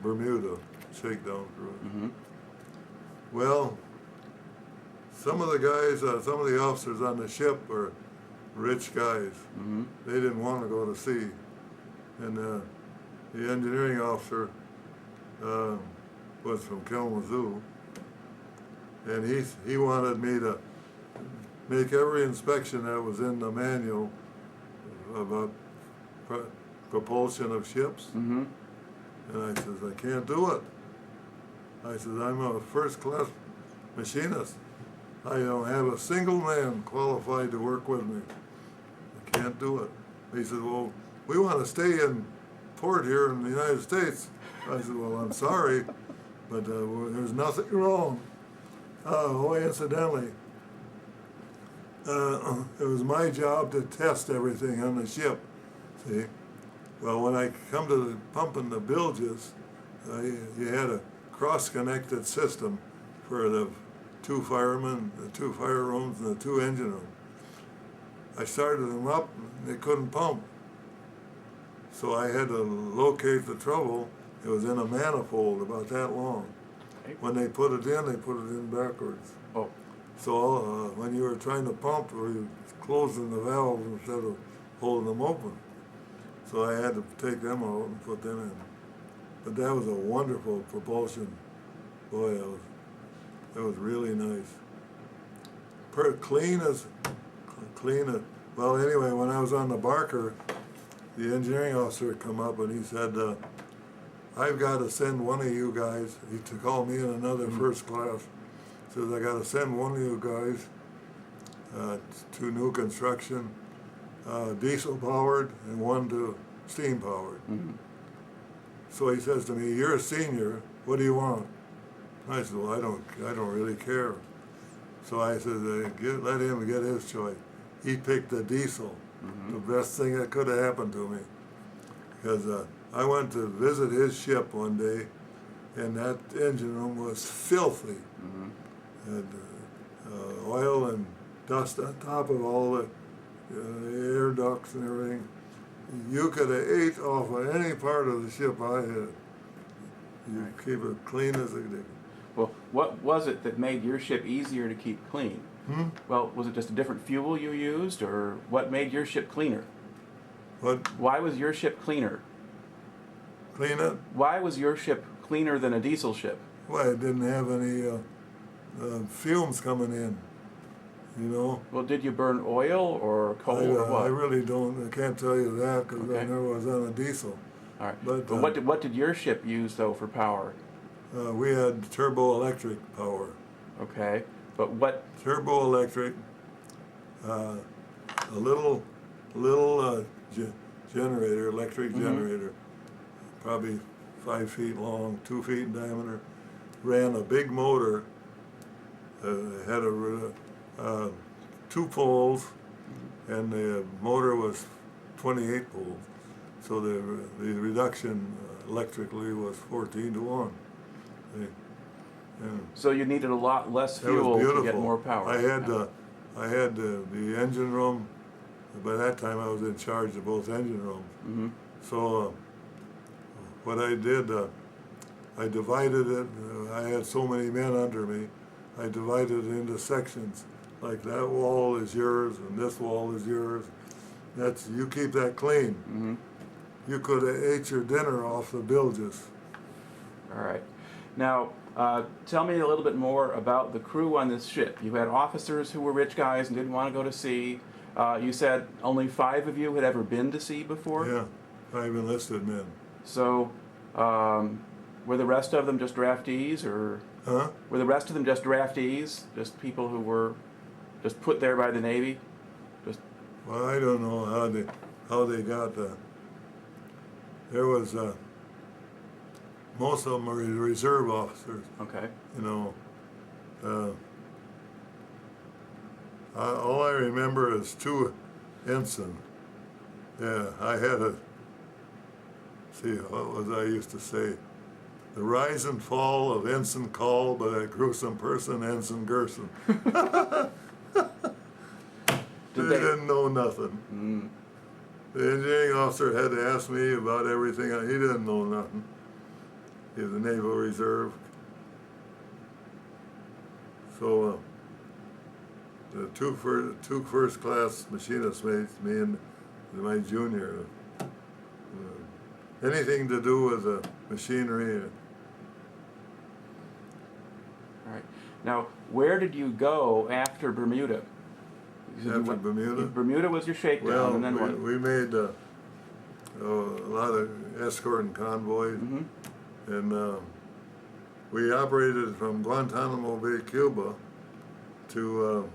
Bermuda, shakedown cruise. Mm-hmm. Well, some of the guys, some of the officers on the ship were rich guys. Mm-hmm. They didn't want to go to sea. And the engineering officer was from Kalamazoo. And he wanted me to make every inspection that was in the manual about propulsion of ships. Mm-hmm. And I says, I can't do it. I says, I'm a first-class machinist. I don't have a single man qualified to work with me. I can't do it. He said, well, we want to stay in port here in the United States. I said, well, I'm sorry, but there's nothing wrong. Incidentally, it was my job to test everything on the ship. See? Well, when I come to the pumping the bilges, you had a cross-connected system for the 2 firemen, the 2 fire rooms, and the 2 engine rooms. I started them up, and they couldn't pump. So I had to locate the trouble. It was in a manifold about that long. When they put it in backwards. Oh. So when you were trying to pump, we were closing the valves instead of holding them open. So I had to take them out and put them in. But that was a wonderful propulsion. Boy, that was really nice. Clean as. Well, anyway, when I was on the Barker, the engineering officer come up and he said, I've got to send one of you guys, he to call me in another first class, says I got to send one of you guys to new construction, diesel powered and one to steam powered. Mm-hmm. So he says to me, you're a senior, what do you want? I said, well, I don't really care. So I said, let him get his choice. He picked the diesel, the best thing that could have happened to me. Because I went to visit his ship one day, and that engine room was filthy. Had oil and dust on top of all the air ducts and everything. You could have ate off of any part of the ship I had. You keep it clean as a day. Well, what was it that made your ship easier to keep clean? Well, was it just a different fuel you used, or what made your ship cleaner? What? Why was your ship cleaner? Clean it? Why was your ship cleaner than a diesel ship? Well, it didn't have any fumes coming in, you know. Well, did you burn oil or coal or what? I really don't. I can't tell you that because Okay. I never was on a diesel. All right. But what did your ship use though for power? We had turbo-electric power. Okay. But what? Turbo-electric, a little generator, electric generator, probably 5 feet long, 2 feet in diameter, ran a big motor, had 2 poles, and the motor was 28 poles. So the reduction electrically was 14 to 1. So you needed a lot less That was fuel to beautiful. get more power. I had the engine room. By that time, I was in charge of both engine rooms. So what I did, I divided it. I had so many men under me. I divided it into sections. Like that wall is yours, and this wall is yours. You keep that clean. You could have ate your dinner off the bilges. All right. Now, tell me a little bit more about the crew on this ship. You had officers who were rich guys and didn't want to go to sea. You said only 5 of you had ever been to sea before? Yeah, 5 enlisted men. So, were the rest of them just draftees, or? Huh? Were the rest of them just draftees, just people who were just put there by the Navy? Just Well, I don't know how they got there was most of them were reserve officers. okay. You know, all I remember is 2 ensign. Yeah, I had a. See, what was I used to say? The rise and fall of Ensign Call by that gruesome person, Ensign Gerson. They didn't know nothing. Mm. The engineering officer had to ask me about everything. He didn't know nothing. He was a Naval Reserve. So the two first class machinist mates, me and my junior, anything to do with machinery. All right. Now, where did you go after Bermuda? You said After Bermuda? Bermuda was your shakedown, Well, and then what? we made a lot of escort and convoys, and we operated from Guantanamo Bay, Cuba, to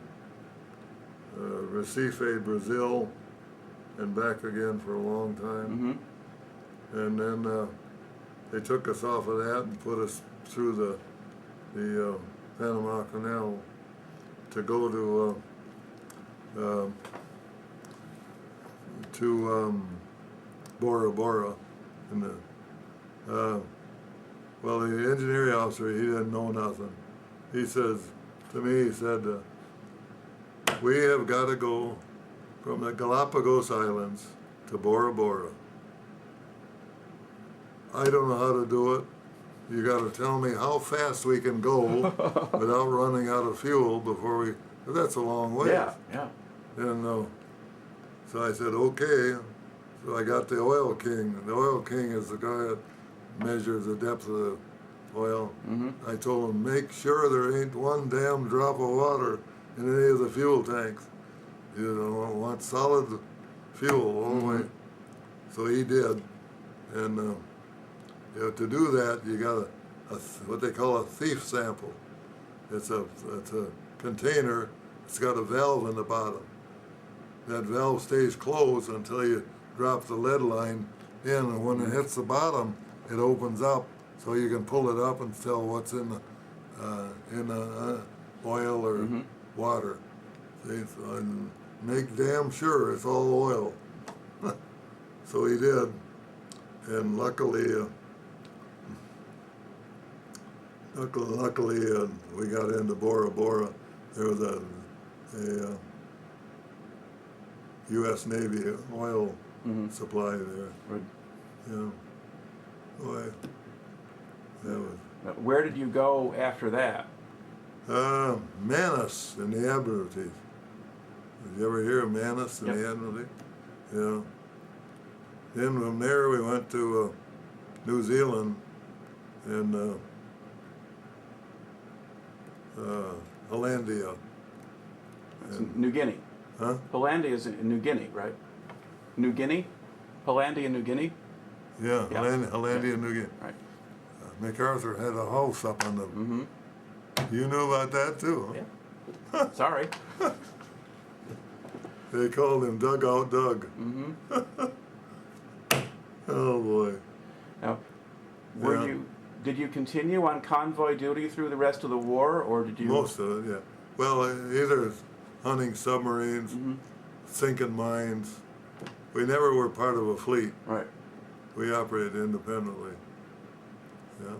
Recife, Brazil, and back again for a long time. And then they took us off of that and put us through the Panama Canal to go to Bora Bora. And well, the engineering officer, he didn't know nothing. He says to me, he said, we have got to go from the Galapagos Islands to Bora Bora. I don't know how to do it. You got to tell me how fast we can go without running out of fuel before we. That's a long way. Yeah, yeah. And so I said, okay. So I got the oil king. The oil king is the guy that measures the depth of the oil. I told him, make sure there ain't one damn drop of water in any of the fuel tanks. You know, want solid fuel all the way. So he did. And you know, to do that, you got what they call a thief sample. It's a container. It's got a valve in the bottom. That valve stays closed until you drop the lead line in, and when it hits the bottom, it opens up, so you can pull it up and tell what's in the oil or water. See, so, and make damn sure it's all oil. So he did, and luckily we got into Bora Bora. There was a U.S. Navy oil supply there. Right. Yeah. Boy, that was. Now, where did you go after that? Manus in the Admiralty. Did you ever hear of Manus in the Admiralty? Yeah. Then from there we went to New Zealand and Hollandia. It's New Guinea. Huh? Hollandia is in New Guinea, right? New Guinea? Hollandia, New Guinea? Yeah, Yeah. Hollandia, New Guinea. Right. MacArthur had a house up on the. You knew about that too? Yeah. Sorry. They called him Dugout Doug. Oh boy. Now, Yeah. did you continue on convoy duty through the rest of the war, or did you? Most of it, yeah. Well, either hunting submarines, sinking mines. We never were part of a fleet. Right. We operated independently. Yeah.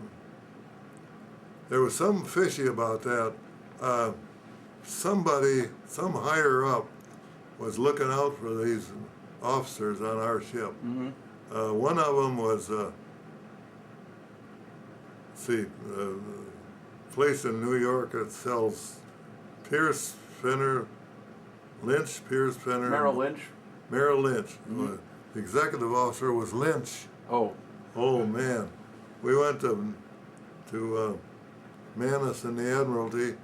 There was something fishy about that. Some higher up, was looking out for these officers on our ship. One of them was, a place in New York that sells Pierce, Fenner, Lynch, Pierce, Fenner. Merrill Lynch? Merrill Lynch. The executive officer was Lynch. Oh. Oh man, we went to Manus in the Admiralty.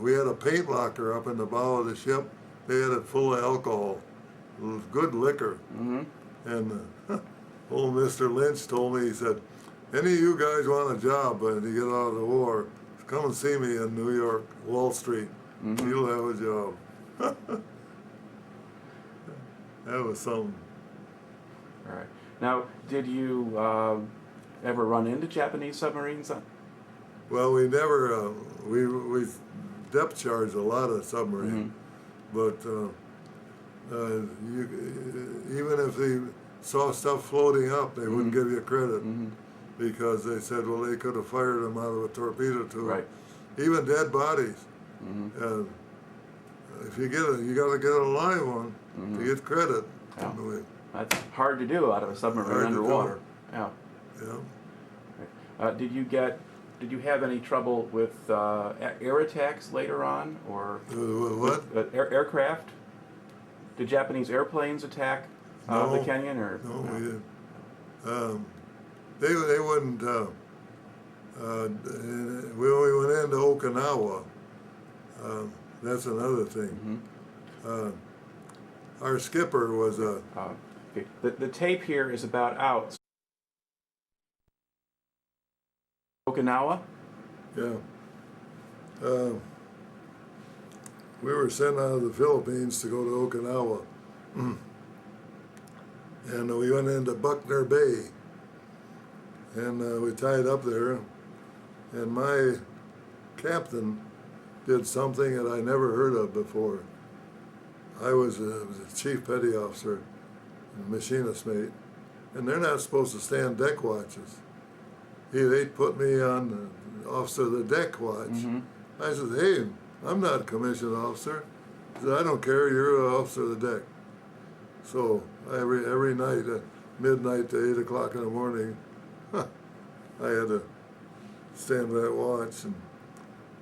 We had a paint locker up in the bow of the ship. They had it full of alcohol, good liquor. And old Mr. Lynch told me, he said, any of you guys want a job when you get out of the war, come and see me in New York, Wall Street. Mm-hmm. You'll have a job. That was something. All right. Now, did you ever run into Japanese submarines? Well, we never, we depth charged a lot of submarines, but even if they saw stuff floating up, they wouldn't give you credit because they said, well, they could have fired them out of a torpedo tube. Right. Even dead bodies. If you get it, you got to get a live one to get credit. Yeah. That's hard to do out of a submarine underwater. Yeah. Yeah. Did you have any trouble with air attacks later on, or What? aircraft? Did Japanese airplanes attack the Kenyon, or No, we didn't. They wouldn't. We only went into Okinawa. That's another thing. Our skipper was a. okay. The tape here is about out. Okinawa? Yeah. We were sent out of the Philippines to go to Okinawa. And we went into Buckner Bay. And we tied up there. And my captain did something that I never heard of before. I was a chief petty officer, a machinist mate, and they're not supposed to stand deck watches. They put me on officer of the deck watch. I said, hey, I'm not a commissioned officer. He said, I don't care, you're an officer of the deck. So every night at midnight to 8 o'clock in the morning, I had to stand that watch.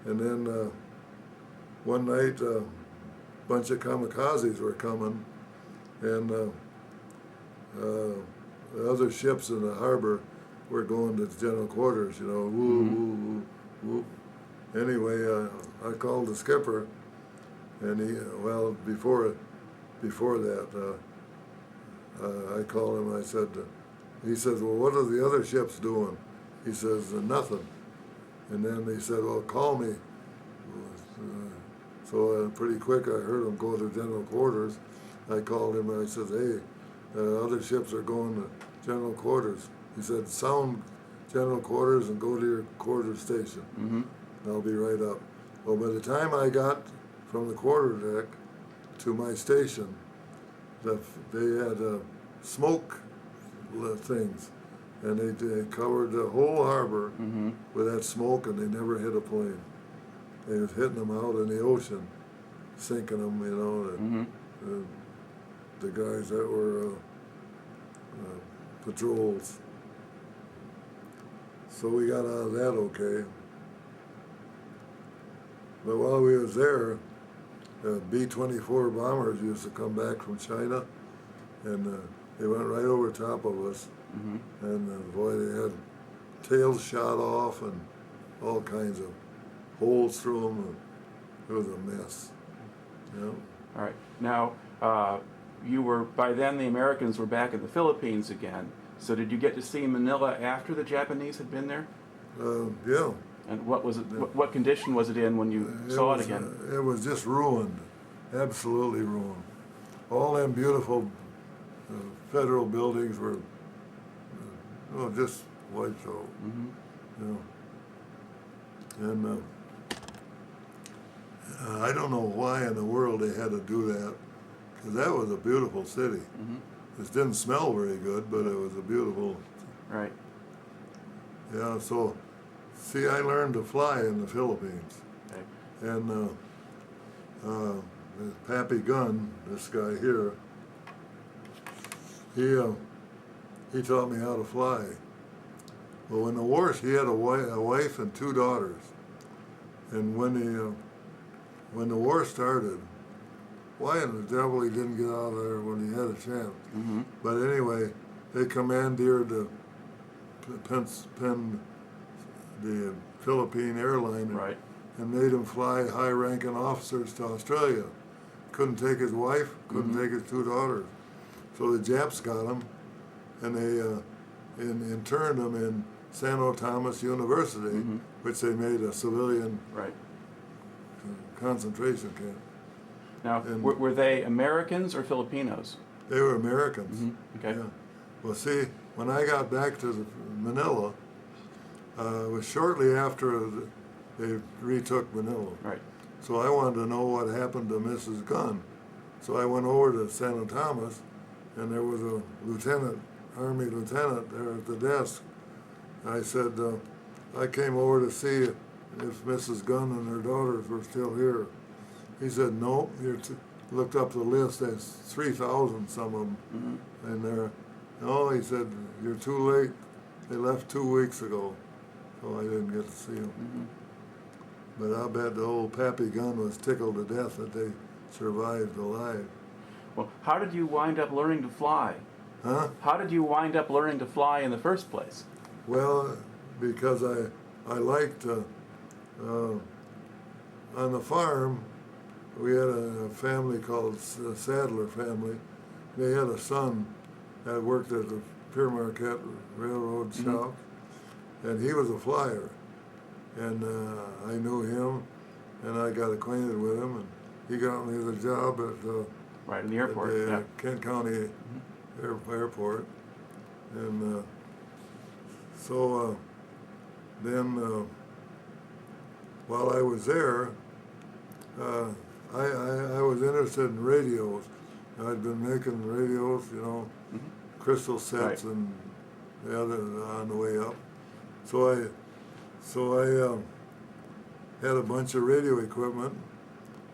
And then one night, a bunch of kamakazes were coming, and the other ships in the harbor were going to general quarters, you know, woo, woo, woo, woo. Anyway, I called the skipper, and before that, I called him. I said, he says, well, what are the other ships doing? He says, nothing. And then he said, well, call me. So pretty quick, I heard him go to general quarters. I called him and I said, hey, other ships are going to general quarters. He said, sound general quarters and go to your quarter station. I'll be right up. Well, by the time I got from the quarter deck to my station, they had smoke things, and they covered the whole harbor with that smoke, and they never hit a plane. They was hitting them out in the ocean, sinking them, you know, the guys that were patrols. So we got out of that okay. But while we was there, B-24 bombers used to come back from China, and they went right over top of us. And boy, they had tails shot off and all kinds of holes through them. And it was a mess. Yeah. All right. Now, by then the Americans were back in the Philippines again. So did you get to see Manila after the Japanese had been there? Yeah. And what was it? What condition was it in when you saw it again? It was just ruined, absolutely ruined. All them beautiful federal buildings were, just wiped out. You know. And I don't know why in the world they had to do that, because that was a beautiful city. It didn't smell very good, but it was a beautiful. Right. Yeah. So. See, I learned to fly in the Philippines, and Pappy Gunn, this guy here, he taught me how to fly. Well, in the war, he had a wife and 2 daughters, and when the war started, why in the devil he didn't get out of there when he had a chance? But anyway, they commandeered the the Philippine airline and made him fly high-ranking officers to Australia. Couldn't take his wife, couldn't take his 2 daughters. So the Japs got him, and they interned him in Santo Thomas University, which they made a civilian Right. concentration camp. Now, And- were they Americans or Filipinos? They were Americans. Okay. Yeah. Well, see, when I got back to Manila, it was shortly after they retook Manila. Right. So I wanted to know what happened to Mrs. Gunn. So I went over to Santo Thomas, and there was a lieutenant, Army lieutenant, there at the desk. I said, I came over to see if Mrs. Gunn and her daughters were still here. He said, no, looked up the list, there's 3,000 some of them in there. No, he said, you're too late. They left 2 weeks ago, so I didn't get to see them. But I bet the old Pappy Gunn was tickled to death that they survived alive. Well, how did you wind up learning to fly? Huh? How did you wind up learning to fly in the first place? Well, because I liked, on the farm, we had a family called the Sadler family. They had a son that worked at the Pier Marquette Railroad shop, and he was a flyer. And I knew him, and I got acquainted with him, and he got me the job at Right, in the airport. at the Yeah. Kent County Airport. And so then while I was there, I was interested in radios. I'd been making radios, you know, crystal sets Right. and the other on the way up. So I had a bunch of radio equipment,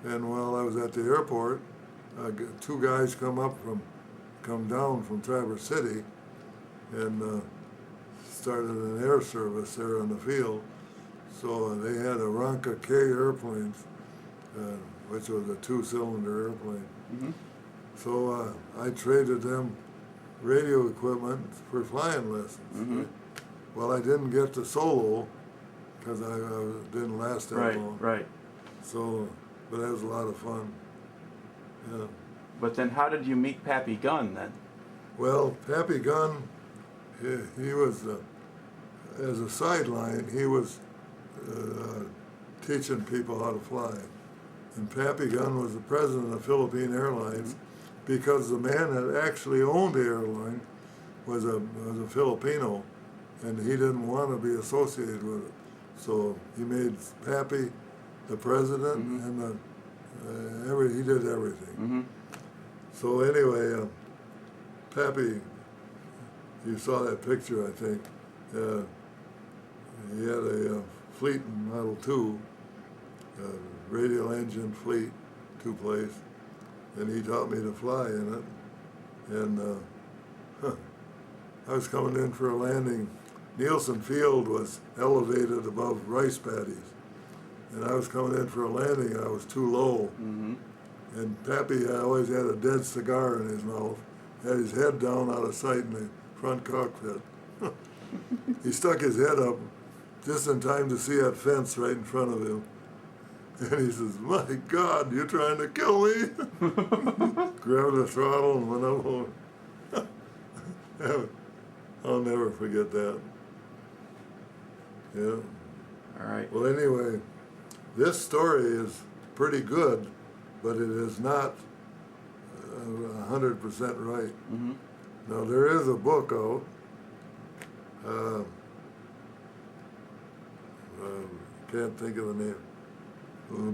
and while I was at the airport, two guys come down from Traverse City, and started an air service there in the field. So they had a Ronca K airplanes, which was a 2-cylinder airplane. So I traded them radio equipment for flying lessons. Well, I didn't get to solo because I didn't last that Right, long. right. So, but that was a lot of fun. Yeah. But then how did you meet Pappy Gunn then? Well, Pappy Gunn, he was, as a sideline, he was teaching people how to fly. And Pappy Gunn was the president of Philippine Airlines because the man that actually owned the airline was a Filipino, and he didn't want to be associated with it. So he made Pappy the president, and he did everything. So anyway, Pappy, you saw that picture, I think. He had a Fleet Model 2, radial engine Fleet, 2-place, and he taught me to fly in it. And I was coming in for a landing. Nielsen Field was elevated above rice paddies, and I was coming in for a landing, and I was too low. And Pappy always had a dead cigar in his mouth, had his head down out of sight in the front cockpit. He stuck his head up just in time to see that fence right in front of him. And he says, "My God, you're trying to kill me?" Grabbed the throttle and went up over. I'll never forget that. Yeah. All right. Well, anyway, this story is pretty good, but it is not 100% right. Now, there is a book out. Can't think of the name.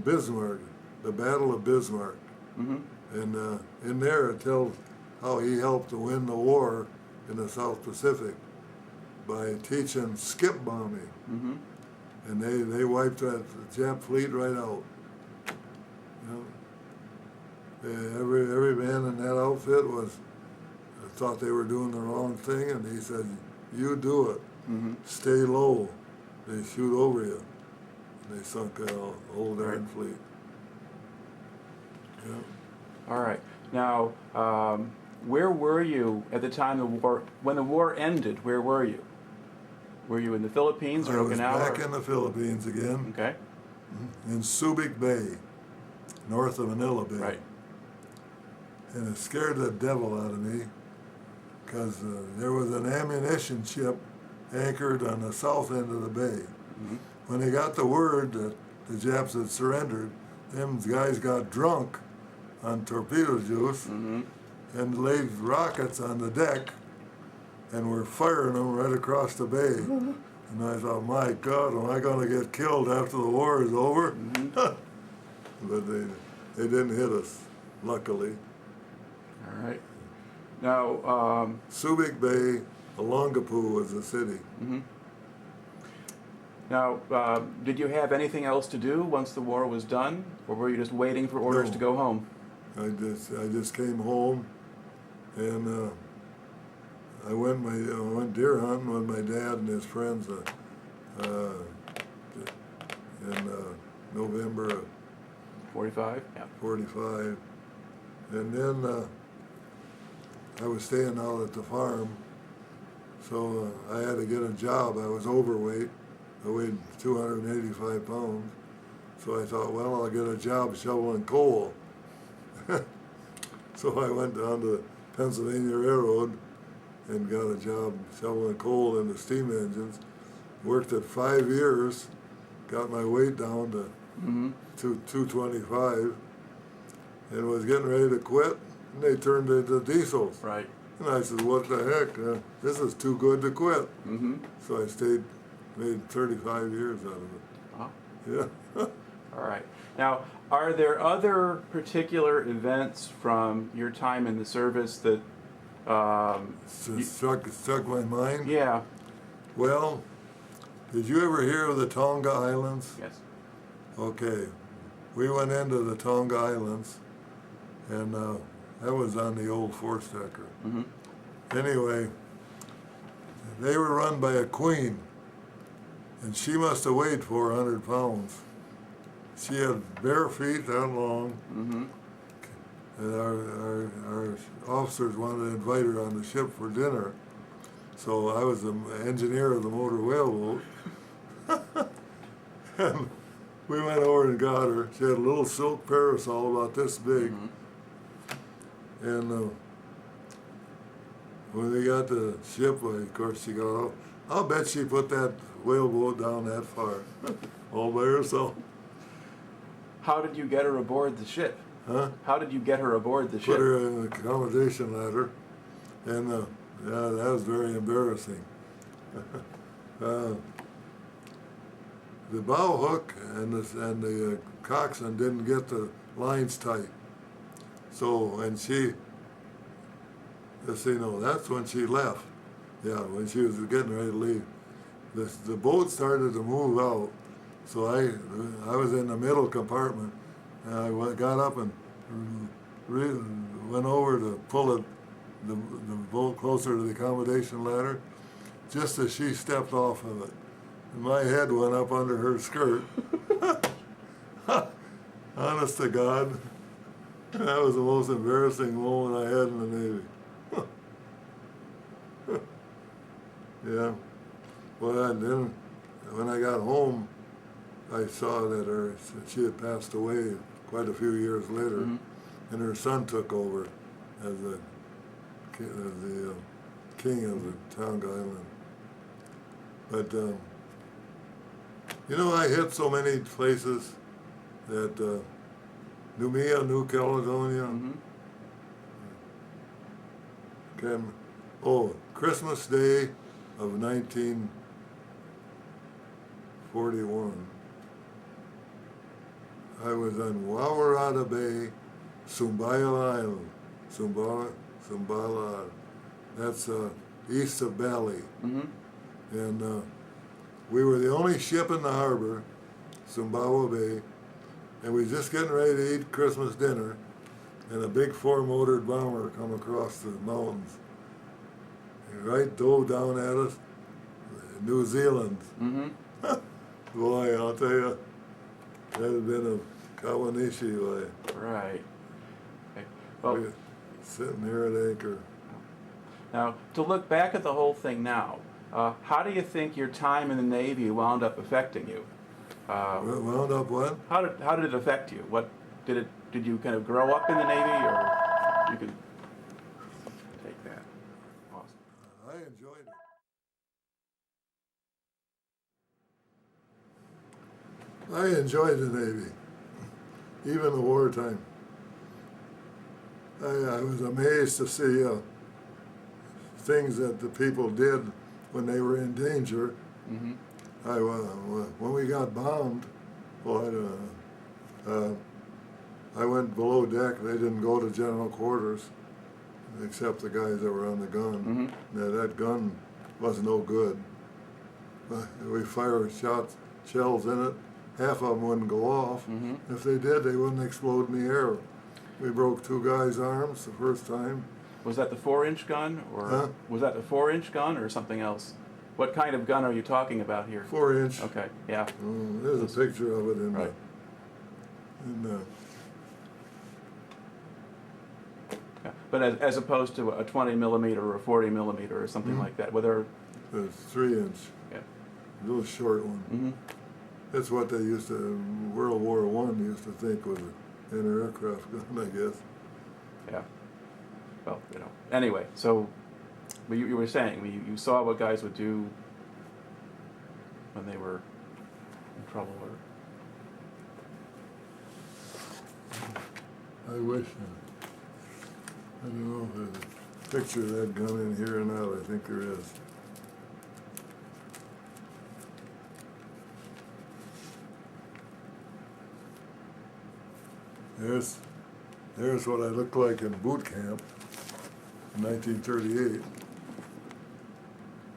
Bismarck, The Battle of Bismarck. And in there it tells how he helped to win the war in the South Pacific by teaching skip bombing. And they wiped that Jap fleet right out. You know? Every man in that outfit thought they were doing the wrong thing, and he said, "You do it. Stay low. They shoot over you." And they sunk the whole darn fleet. Yeah. All right. Now, where were you at the time when the war ended? Where were you? Were you in the Philippines or I was Okinawa? back in the Philippines again, Okay. in Subic Bay, north of Manila Bay. Right. And it scared the devil out of me because there was an ammunition ship anchored on the south end of the bay. When they got the word that the Japs had surrendered, them guys got drunk on torpedo juice and laid rockets on the deck and were firing them right across the bay. And I thought, my God, am I going to get killed after the war is over? But they didn't hit us, luckily. All right. Now, Subic Bay, Olongapu was the city. Now, did you have anything else to do once the war was done, or were you just waiting for orders to go home? I just came home, and I went deer hunting with my dad and his friends in November of 45? Yeah. 45, and then I was staying out at the farm, so I had to get a job. I was overweight. I weighed 285 pounds, so I thought, well, I'll get a job shoveling coal. So I went down to Pennsylvania Railroad and got a job shoveling coal in the steam engines. Worked it 5 years, got my weight down to 225, and was getting ready to quit, and they turned into diesels. Right. And I said, what the heck, this is too good to quit. So I stayed, made 35 years out of it. Wow. Yeah. All right. Now, are there other particular events from your time in the service that Struck my mind? Yeah. Well, did you ever hear of the Tonga Islands? Yes. Okay. We went into the Tonga Islands, and that was on the old four-stacker. Anyway, they were run by a queen, and she must have weighed 400 pounds. She had bare feet that long, and our officers wanted to invite her on the ship for dinner. So I was the engineer of the motor whaleboat, and we went over and got her. She had a little silk parasol about this big, and when they got the ship, of course she got off. I'll bet she put that whaleboat down that far, all by herself. How did you get her aboard the ship? Huh? How did you get her aboard the ship? Put her in the accommodation ladder, and yeah, that was very embarrassing. The bow hook and the coxswain didn't get the lines tight. So, and she, just so you know, that's when she left. Yeah, when she was getting ready to leave. The boat started to move out, so I was in the middle compartment, and I got up and went over to pull the boat closer to the accommodation ladder, just as she stepped off of it. And my head went up under her skirt. Honest to God, that was the most embarrassing moment I had in the Navy. Yeah. Well, and then when I got home, I saw that she had passed away quite a few years later, and her son took over as the king of the Tonga Island. But you know, I hit so many places that New Caledonia. Christmas Day of 1941. I was on Wawarada Bay, Sumbaila Island. Sumbaila. That's east of Bali. And we were the only ship in the harbor, Sumbawa Bay, and we were just getting ready to eat Christmas dinner, and a big four-motored bomber come across the mountains. He dove down at us, New Zealand. Boy, I'll tell you, that had been a Kawanishi way. Right. Okay. Well, we were sitting here at anchor. Now, to look back at the whole thing now, how do you think your time in the Navy wound up affecting you? Wound up what? How did it affect you? What did you kind of grow up in the Navy, or you could take that? Awesome. I enjoyed it. I enjoyed the Navy, even the wartime. I was amazed to see things that the people did when they were in danger. Mm-hmm. When we got bombed, well, I went below deck. They didn't go to general quarters, except the guys that were on the gun. Mm-hmm. Now, that gun was no good. We fired shells in it. Half of them wouldn't go off. Mm-hmm. If they did, they wouldn't explode in the air. We broke 2 guys' arms the first time. Was that the 4-inch gun, or Huh? was that the 4-inch gun, or something else? What kind of gun are you talking about here? 4-inch. Okay, yeah. There's a picture of it in Right. Yeah. But as opposed to a 20 millimeter or a 40 millimeter or something like that, whether the 3-inch, yeah. a little short one. Mm-hmm. That's what they used to, World War I used to think was an anti-aircraft gun, I guess. Yeah. Well, Anyway, so you were saying you saw what guys would do when they were in trouble, or I wish. I don't know if there's a picture of that gun in here or not. I think there is. There's what I looked like in boot camp in 1938.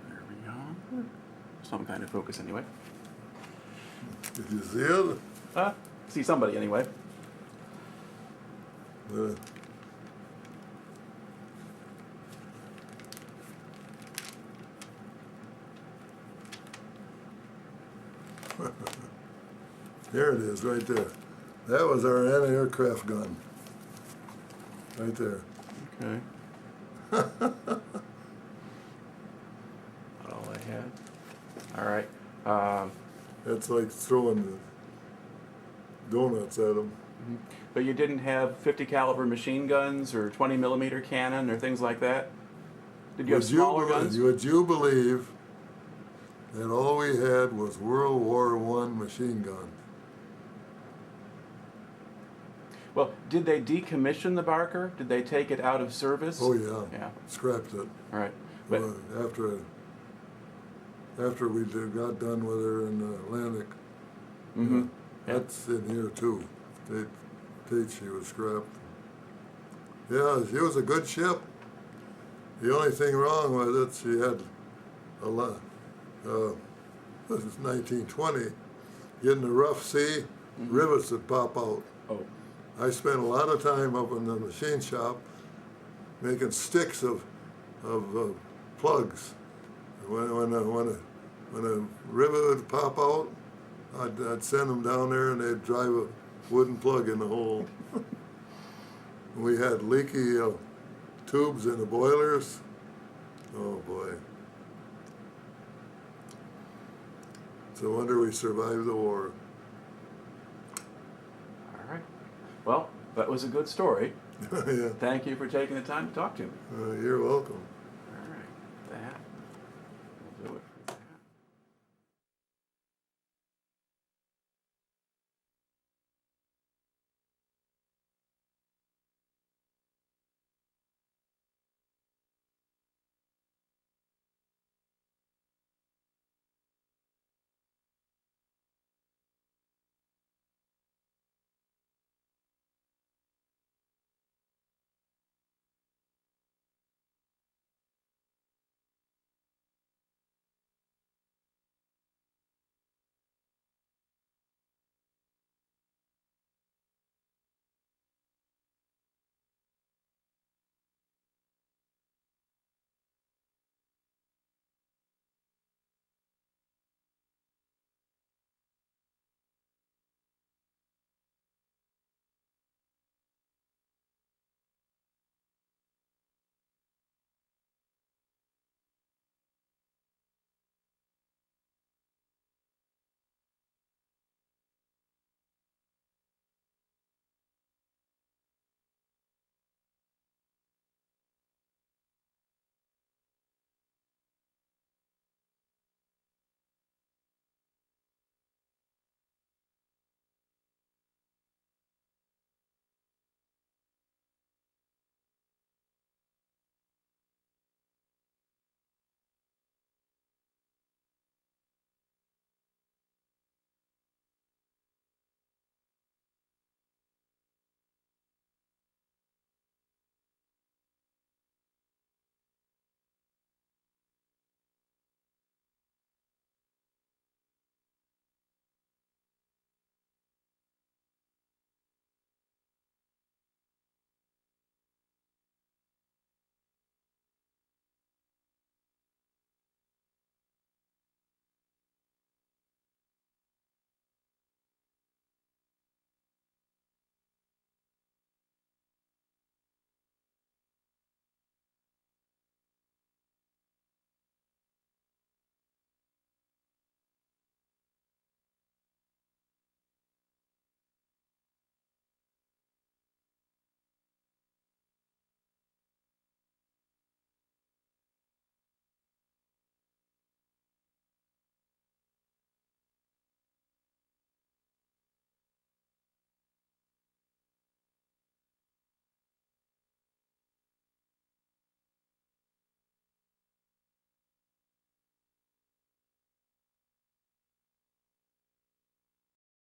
there we go. Some kind of focus, anyway. Did you see it? See somebody anyway. There it is, right there. That was our anti-aircraft gun. Right there. Okay. Not all I had. All right. That's like throwing donuts at them. But you didn't have 50 caliber machine guns or 20 millimeter cannon or things like that? Did you have smaller guns? Would you believe that all we had was World War I machine guns? Well, did they decommission the Barker? Did they take it out of service? Oh yeah. Yeah. Scrapped it. All right. But after we got done with her in the Atlantic. mm-hmm. That's in here too. She was scrapped. Yeah, she was a good ship. The only thing wrong with it, she had a lot. This is 1920. Get in the rough sea, rivets would pop out. Oh. I spent a lot of time up in the machine shop making sticks of plugs. When a rivet would pop out, I'd send them down there and they'd drive a wooden plug in the hole. We had leaky tubes in the boilers. Oh boy. It's a wonder we survived the war. All right. Well, that was a good story. Yeah. Thank you for taking the time to talk to me. You're welcome.